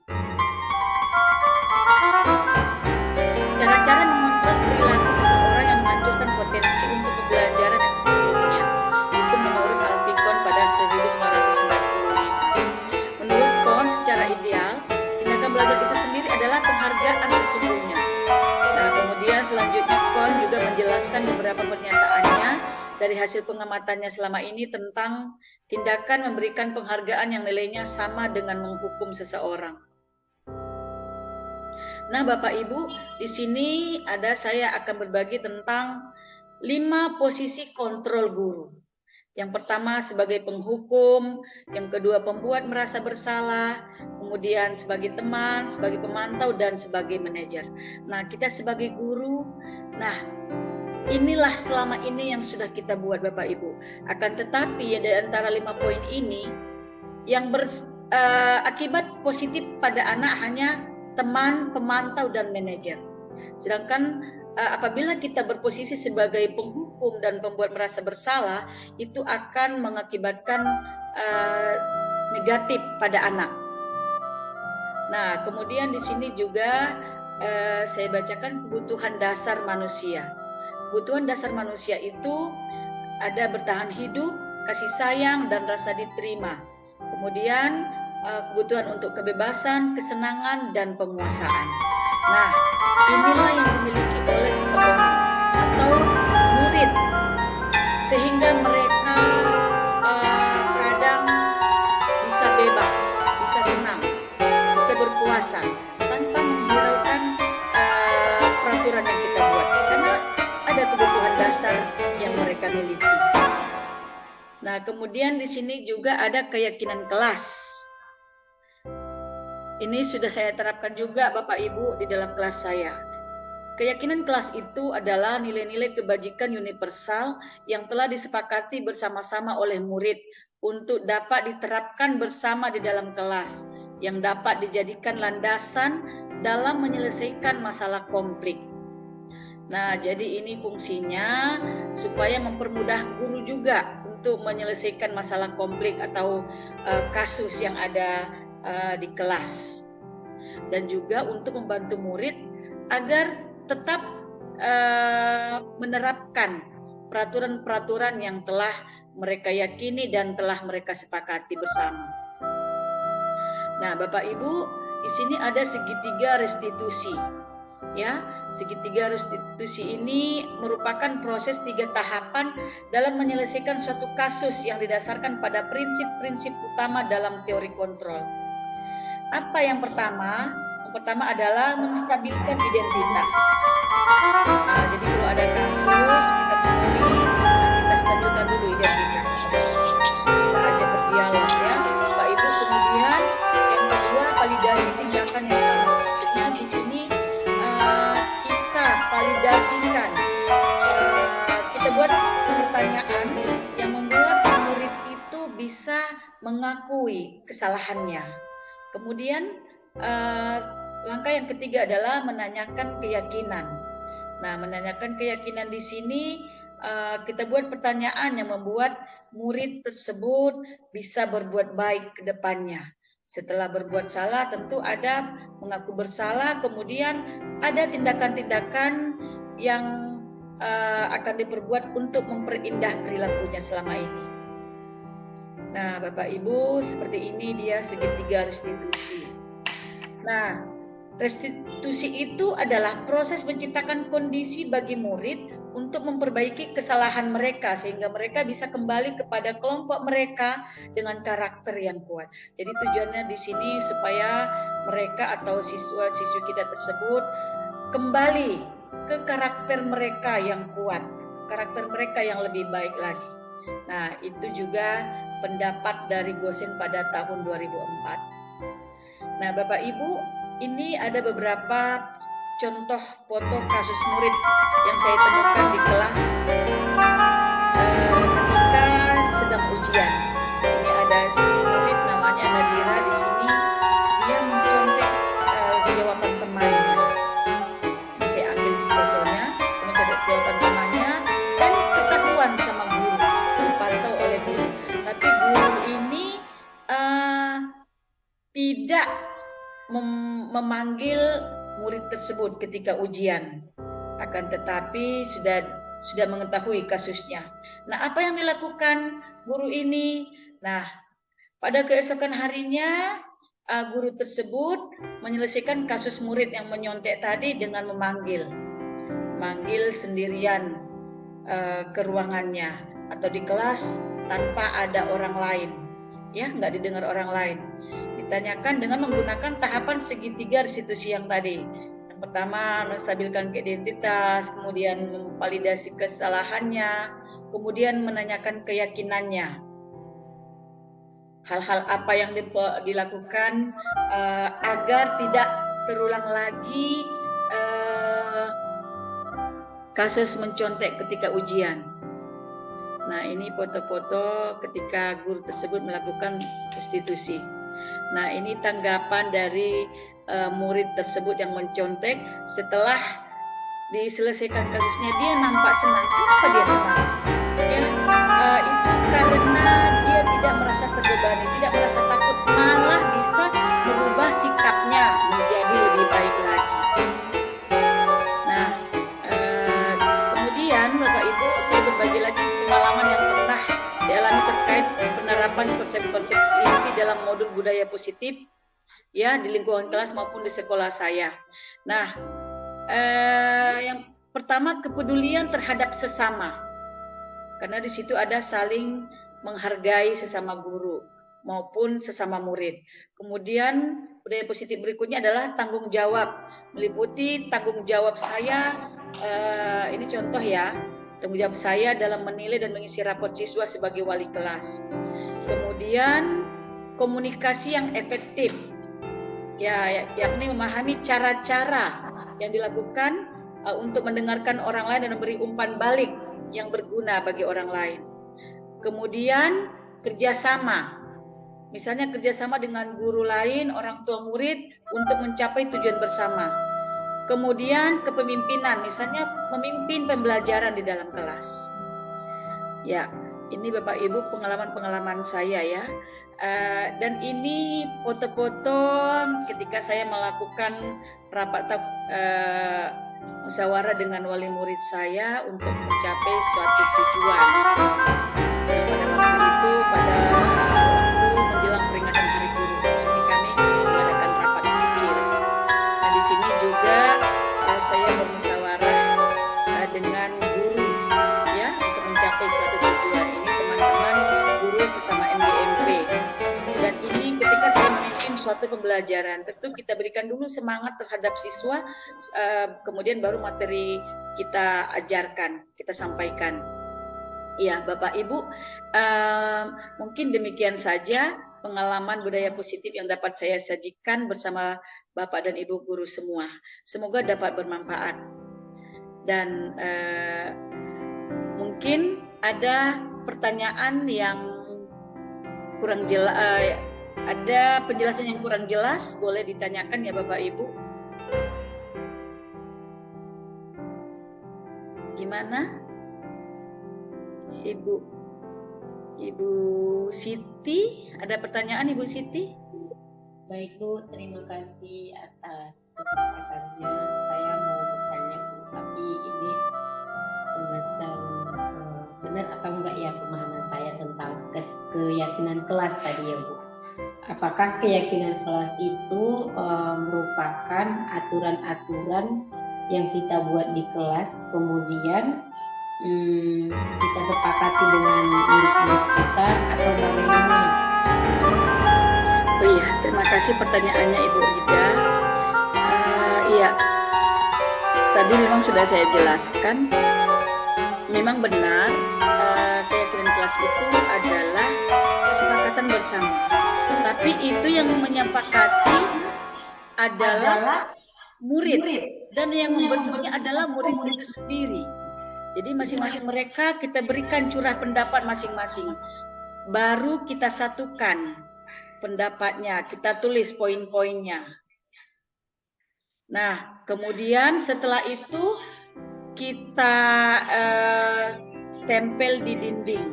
Cara-cara mengontrol perilaku seseorang yang menghancurkan potensi untuk pembelajaran yang sesungguhnya. Itu menurut Alfikon pada 1995. Menurut Kohn, secara ideal, tindakan belajar itu sendiri adalah penghargaan sesungguhnya. Nah, kemudian selanjutnya Kohn juga menjelaskan beberapa pernyataannya dari hasil pengamatannya selama ini tentang tindakan memberikan penghargaan yang nilainya sama dengan menghukum seseorang. Nah, Bapak Ibu, di sini saya akan berbagi tentang 5 posisi kontrol guru. Yang pertama sebagai penghukum, yang kedua pembuat merasa bersalah, kemudian sebagai teman, sebagai pemantau, dan sebagai manajer. Nah, kita sebagai guru, inilah selama ini yang sudah kita buat Bapak Ibu. Akan tetapi ya, dari antara 5 poin ini, yang akibat positif pada anak hanya teman, pemantau, dan manajer. Sedangkan apabila kita berposisi sebagai penghukum dan pembuat merasa bersalah, itu akan mengakibatkan negatif pada anak. Nah, kemudian di sini juga saya bacakan kebutuhan dasar manusia. Kebutuhan dasar manusia itu ada bertahan hidup, kasih sayang, dan rasa diterima. Kemudian kebutuhan untuk kebebasan, kesenangan, dan penguasaan. Nah, inilah yang dimiliki oleh seseorang atau murid, sehingga mereka kadang bisa bebas, bisa senang, bisa berkuasa tanpa menghiraukan peraturan yang kita buat, karena ada kebutuhan dasar yang mereka miliki. Nah, kemudian di sini juga ada keyakinan kelas. Ini sudah saya terapkan juga Bapak Ibu di dalam kelas saya. Keyakinan kelas itu adalah nilai-nilai kebajikan universal yang telah disepakati bersama-sama oleh murid untuk dapat diterapkan bersama di dalam kelas, yang dapat dijadikan landasan dalam menyelesaikan masalah konflik. Nah, jadi ini fungsinya supaya mempermudah guru juga untuk menyelesaikan masalah konflik atau kasus yang ada di kelas, dan juga untuk membantu murid agar tetap menerapkan peraturan-peraturan yang telah mereka yakini dan telah mereka sepakati bersama. Nah, Bapak Ibu, di sini ada segitiga restitusi. Ya, segitiga restitusi ini merupakan proses 3 tahapan dalam menyelesaikan suatu kasus yang didasarkan pada prinsip-prinsip utama dalam teori kontrol. Apa yang pertama? Yang pertama adalah menstabilkan identitas. Nah, jadi kalau ada kasus kita temui, kita stabilkan dulu identitas. Kita ajak berdialog ya, Bapak Ibu. Kemudian yang kedua, validasi tindakan yang salah. Maksudnya di sini kita validasikan, kita buat pertanyaan yang membuat murid itu bisa mengakui kesalahannya. Kemudian langkah yang ketiga adalah menanyakan keyakinan. Nah, menanyakan keyakinan di sini kita buat pertanyaan yang membuat murid tersebut bisa berbuat baik ke depannya. Setelah berbuat salah tentu ada mengaku bersalah, kemudian ada tindakan-tindakan yang akan diperbuat untuk memperindah perilakunya selama ini. Nah, Bapak Ibu, seperti ini dia segitiga restitusi. Nah, restitusi itu adalah proses menciptakan kondisi bagi murid untuk memperbaiki kesalahan mereka sehingga mereka bisa kembali kepada kelompok mereka dengan karakter yang kuat. Jadi tujuannya di sini supaya mereka atau siswa-siswi kita tersebut kembali ke karakter mereka yang kuat, karakter mereka yang lebih baik lagi. Nah, itu juga pendapat dari Gosen pada tahun 2004. Nah, Bapak Ibu, ini ada beberapa contoh foto kasus murid yang saya temukan di kelas ketika sedang ujian. Ini ada murid namanya Nadira di sini, dia mencontek jawaban temannya. Saya ambil fotonya, mencontek jawaban temannya dan ketahuan sama guru, dipantau oleh guru. Tapi guru ini tidak memanggil murid tersebut ketika ujian, akan tetapi sudah mengetahui kasusnya. Nah, apa yang dilakukan guru ini? Nah, pada keesokan harinya guru tersebut menyelesaikan kasus murid yang menyontek tadi dengan memanggil sendirian ke ruangannya atau di kelas tanpa ada orang lain, ya, nggak didengar orang lain. Ditanyakan dengan menggunakan tahapan segitiga restitusi yang tadi. Yang pertama, menstabilkan identitas, kemudian memvalidasi kesalahannya, kemudian menanyakan keyakinannya. Hal-hal apa yang dilakukan agar tidak terulang lagi kasus mencontek ketika ujian. Nah, ini foto-foto ketika guru tersebut melakukan restitusi. Nah, ini tanggapan dari murid tersebut yang mencontek setelah diselesaikan kasusnya. Dia nampak senang. Kenapa dia senang? Ya, itu karena dia tidak merasa terbebani, tidak merasa takut, malah bisa merubah sikapnya menjadi lebih baik lagi. Nah, kemudian Bapak Ibu, saya berbagi lagi pengalaman yang pernah saya alami terkait penerapan konsep-konsep inti dalam modul budaya positif, ya, di lingkungan kelas maupun di sekolah saya. Nah, yang pertama, kepedulian terhadap sesama, karena di situ ada saling menghargai sesama guru maupun sesama murid. Kemudian budaya positif berikutnya adalah tanggung jawab, meliputi tanggung jawab saya, ini contoh ya, tanggung jawab saya dalam menilai dan mengisi rapot siswa sebagai wali kelas. Kemudian komunikasi yang efektif, ya, yakni memahami cara-cara yang dilakukan untuk mendengarkan orang lain dan memberi umpan balik yang berguna bagi orang lain. Kemudian kerjasama, misalnya kerjasama dengan guru lain, orang tua murid untuk mencapai tujuan bersama. Kemudian kepemimpinan, misalnya memimpin pembelajaran di dalam kelas. Ya, ini Bapak Ibu pengalaman-pengalaman saya ya. Dan ini foto-foto ketika saya melakukan rapat musyawarah dengan wali murid saya untuk mencapai suatu tujuan. Pada waktu itu, pada waktu menjelang peringatan Hari Guru, di sini kami mengadakan rapat kecil. Nah, di sini juga saya bermusyawarah dengan guru, ya, untuk mencapai suatu tujuan. Ini teman-teman guru sesama MGMP. Dan ini ketika saya memimpin suatu pembelajaran, tentu kita berikan dulu semangat terhadap siswa, kemudian baru materi kita ajarkan, kita sampaikan. Ya, Bapak Ibu, mungkin demikian saja pengalaman budaya positif yang dapat saya sajikan bersama Bapak dan Ibu guru semua. Semoga dapat bermanfaat. Dan mungkin ada pertanyaan yang kurang jelas, ada penjelasan yang kurang jelas, boleh ditanyakan ya Bapak Ibu. Gimana? Ibu Siti, ada pertanyaan Ibu Siti? Baik Bu, terima kasih atas kesempatannya. Saya mau bertanya Bu, tapi ini keyakinan kelas tadi ya Bu. Apakah keyakinan kelas itu merupakan aturan-aturan yang kita buat di kelas, kemudian kita sepakati dengan murid-murid kita atau bagaimana? Oh iya, terima kasih pertanyaannya Ibu Rida. Iya, tadi memang sudah saya jelaskan. Memang benar, keyakinan kelas itu adalah kesepakatan bersama. Tapi itu yang menyepakati adalah murid. Dan yang membentuknya adalah murid itu sendiri. Jadi masing-masing mereka kita berikan curah pendapat masing-masing. Baru kita satukan pendapatnya, kita tulis poin-poinnya. Nah, kemudian setelah itu kita tempel di dinding.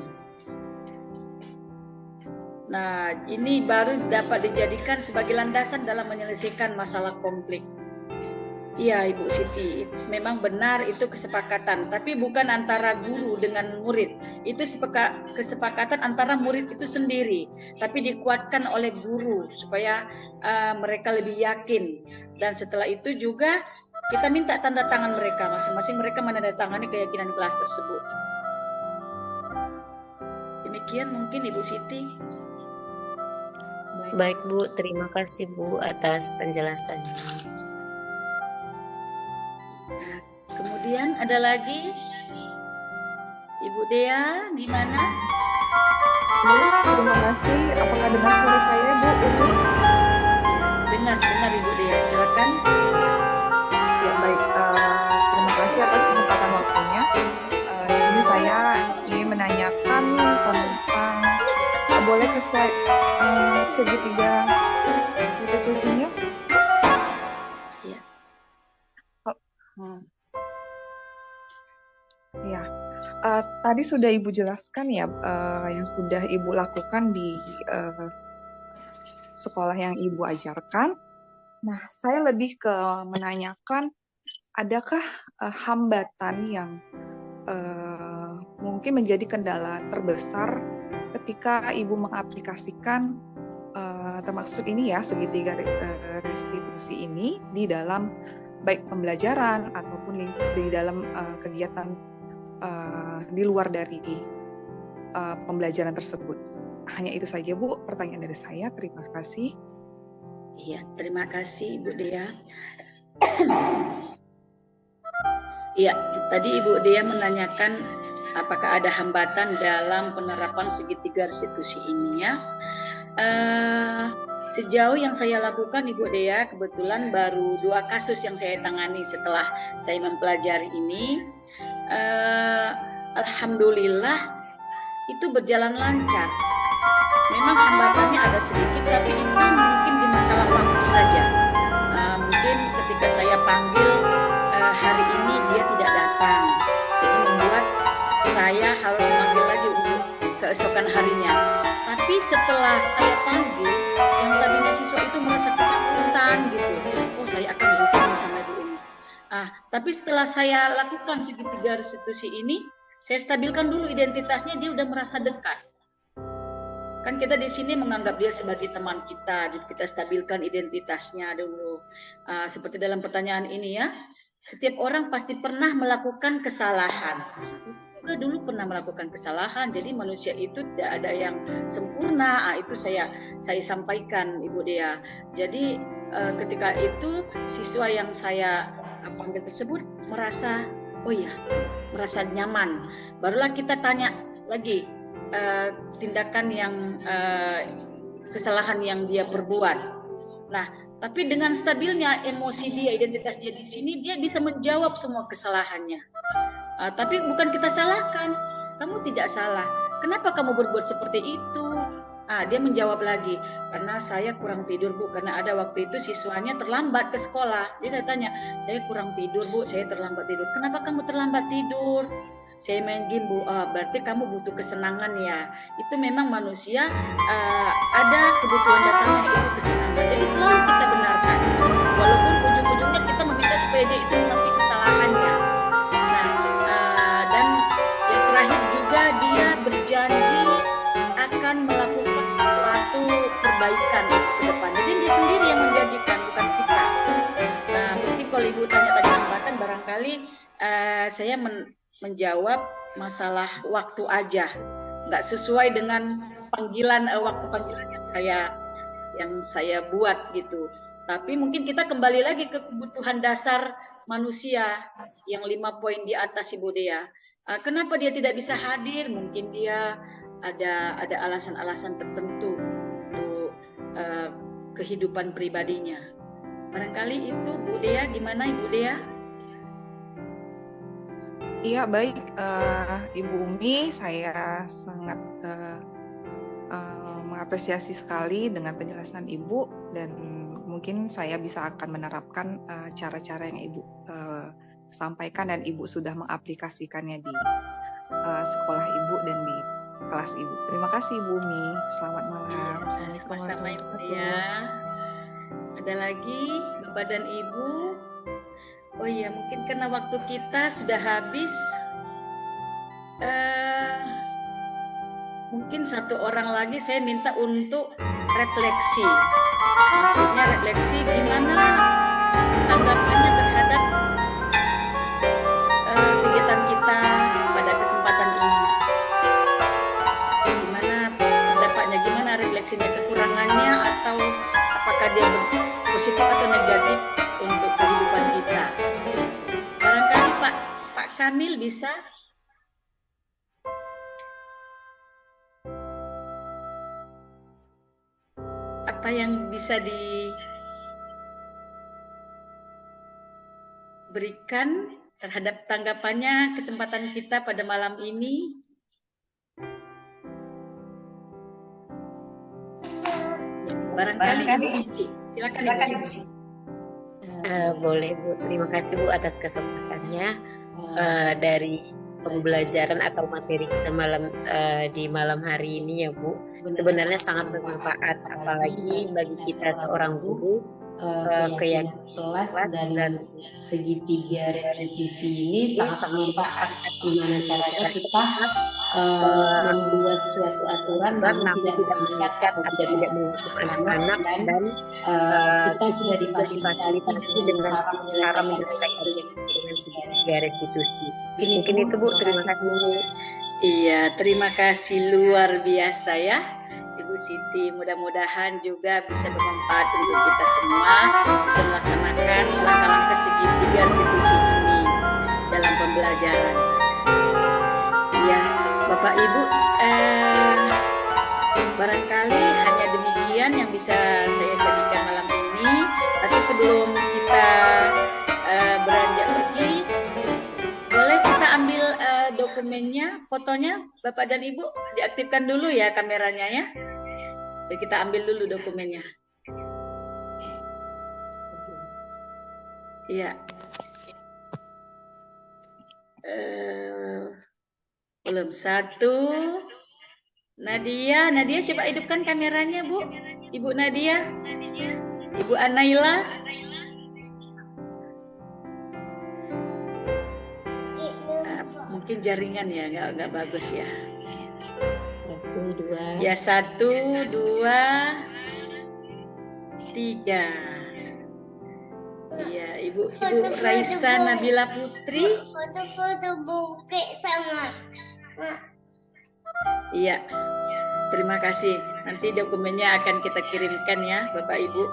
Nah, ini baru dapat dijadikan sebagai landasan dalam menyelesaikan masalah konflik. Iya, Ibu Siti, memang benar itu kesepakatan, tapi bukan antara guru dengan murid. Itu kesepakatan antara murid itu sendiri, tapi dikuatkan oleh guru supaya mereka lebih yakin. Dan setelah itu juga kita minta tanda tangan mereka, masing-masing mereka menandatangani keyakinan kelas tersebut. Demikian mungkin Ibu Siti. Baik Bu, terima kasih Bu atas penjelasannya. Nah, kemudian ada lagi Ibu Dea, di mana? Terima kasih. Apakah dengar suara saya, Bu Umi? Dengar Ibu Dea, silakan. Ya baik, terima kasih atas kesempatan waktunya. Di sini saya ingin menanyakan tentang boleh ke slide segitiga institusinya? Iya. Ya, tadi sudah Ibu jelaskan ya yang sudah Ibu lakukan di sekolah yang Ibu ajarkan. Nah, saya lebih ke menanyakan, adakah hambatan yang mungkin menjadi kendala terbesar ketika Ibu mengaplikasikan termasuk ini ya segitiga restitusi ini di dalam baik pembelajaran ataupun di dalam kegiatan di luar dari pembelajaran tersebut. Hanya itu saja Bu, pertanyaan dari saya. Terima kasih. Iya, terima kasih Ibu Dea. Iya, tadi Ibu Dea menanyakan apakah ada hambatan dalam penerapan segitiga restitusi ini ya. Sejauh yang saya lakukan Ibu Dea, kebetulan baru 2 kasus yang saya tangani setelah saya mempelajari ini. Alhamdulillah itu berjalan lancar. Memang hambatannya ada sedikit, tapi itu mungkin di masalah waktu saja. Mungkin ketika saya panggil hari ini dia tidak datang, jadi membuat saya harus memanggil lagi untuk keesokan harinya. Tapi setelah saya panggil, yang tadinya siswa itu merasa ketakutan gitu, oh saya akan dihukum sama Ibu Umi. Tapi setelah saya lakukan segitiga restitusi ini, saya stabilkan dulu identitasnya, dia udah merasa dekat. Kan kita di sini menganggap dia sebagai teman kita, jadi kita stabilkan identitasnya dulu. Seperti dalam pertanyaan ini ya, setiap orang pasti pernah melakukan kesalahan. Juga dulu pernah melakukan kesalahan, jadi manusia itu tidak ada yang sempurna. Itu saya sampaikan Ibu Dea. Jadi ketika itu siswa yang saya panggil tersebut merasa, oh ya, merasa nyaman. Barulah kita tanya lagi tindakan yang kesalahan yang dia perbuat. Nah, tapi dengan stabilnya emosi dia, identitas dia di sini, dia bisa menjawab semua kesalahannya. Tapi bukan kita salahkan, kamu tidak salah. Kenapa kamu berbuat seperti itu? Dia menjawab lagi, karena saya kurang tidur Bu, karena ada waktu itu siswanya terlambat ke sekolah. Jadi saya tanya, saya kurang tidur Bu, saya terlambat tidur. Kenapa kamu terlambat tidur? Saya main game Bu, berarti kamu butuh kesenangan ya. Itu memang manusia ada kebutuhan dasarnya itu kesenangan. Jadi selalu kita benarkan, walaupun ujung-ujungnya kita meminta supaya dia itu mengakui kesalahannya. Nah, dan yang terakhir juga dia berjanji akan melakukan pertanyaan hambatan barangkali saya menjawab masalah waktu aja, nggak sesuai dengan panggilan waktu panggilan yang saya buat gitu. Tapi mungkin kita kembali lagi ke kebutuhan dasar manusia yang 5 poin di atas, Ibu Dea. Kenapa dia tidak bisa hadir? Mungkin dia ada alasan-alasan tertentu untuk kehidupan pribadinya. Barangkali itu, Bu Dea. Gimana Ibu Dea? Iya, baik, Ibu Umi, saya sangat mengapresiasi sekali dengan penjelasan Ibu, dan mungkin saya bisa akan menerapkan cara-cara yang Ibu sampaikan dan Ibu sudah mengaplikasikannya di sekolah Ibu dan di kelas Ibu. Terima kasih Ibu Umi. Selamat malam. Assalamualaikum Sama-sama Ibu warahmatullahi Dea. wabarakatuh. Ada lagi Bapak dan Ibu? Oh iya, mungkin karena waktu kita sudah habis. Mungkin satu orang lagi saya minta untuk refleksi. Maksudnya refleksi gimana tanggapannya terhadap kegiatan kita pada kesempatan ini. Gimana pendapatnya, gimana refleksinya, kekurangannya, atau apakah dia positif atau negatif untuk kehidupan kita. Barangkali Pak Kamil bisa. Apa yang bisa diberikan terhadap tanggapannya kesempatan kita pada malam ini? Barangkali Ibu Siti. Silakan Ibu Siti. Boleh Bu, terima kasih Bu atas kesempatannya dari pembelajaran atau materi kita di malam hari ini ya Bu. Sebenarnya sangat bermanfaat, apalagi bagi kita seorang guru, keyakinan kelas dan segitiga restitusi ini sangat bermanfaat. Gimana caranya kita membuat suatu aturan namun tidak mengingatkan atau tidak menghukum anak-anak, dan kita sudah difasilitasi dengan cara menyelesaikan dengan segitiga restitusi. Mungkin itu Bu, terima kasih. Iya, terima kasih luar biasa ya Ibu Siti. Mudah-mudahan juga bisa bermanfaat untuk kita semua, bisa melaksanakan langkah-langkah segitiga restitusi ini dalam pembelajaran. Ya, Bapak Ibu, barangkali hanya demikian yang bisa saya sajikan malam ini. Tapi sebelum kita beranjak pergi, boleh kita ambil dokumennya, fotonya, Bapak dan Ibu, diaktifkan dulu ya kameranya ya. Jadi kita ambil dulu dokumennya. Iya. Belum satu. Nadia coba hidupkan kameranya Bu. Ibu Nadia, Ibu Anaila. Mungkin jaringan ya nggak bagus ya. 1, 2. Ya, 1, 2, 3. Iya, Ibu Raisa Nabila Putri. Foto-foto bukit sama Iya. Terima kasih. Nanti dokumennya akan kita kirimkan ya, Bapak Ibu.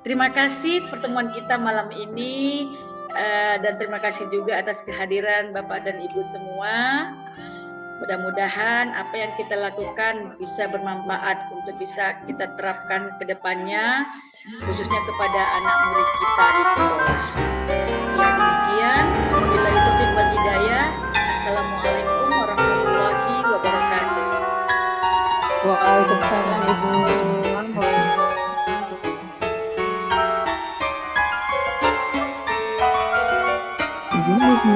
Terima kasih pertemuan kita malam ini, dan terima kasih juga atas kehadiran Bapak dan Ibu semua. Mudah-mudahan apa yang kita lakukan bisa bermanfaat untuk bisa kita terapkan ke depannya, khususnya kepada anak murid kita di sekolah. Ya, demikian. Wabillahi taufiq wal hidayah. Assalamualaikum warahmatullahi wabarakatuh. Waalaikumsalam Ibu. Izin Ibu.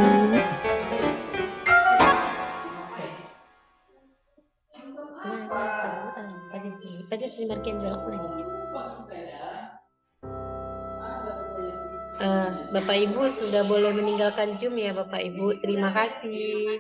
Tadi sudah Bapak Ibu sudah boleh meninggalkan Zoom ya Bapak Ibu. Terima kasih.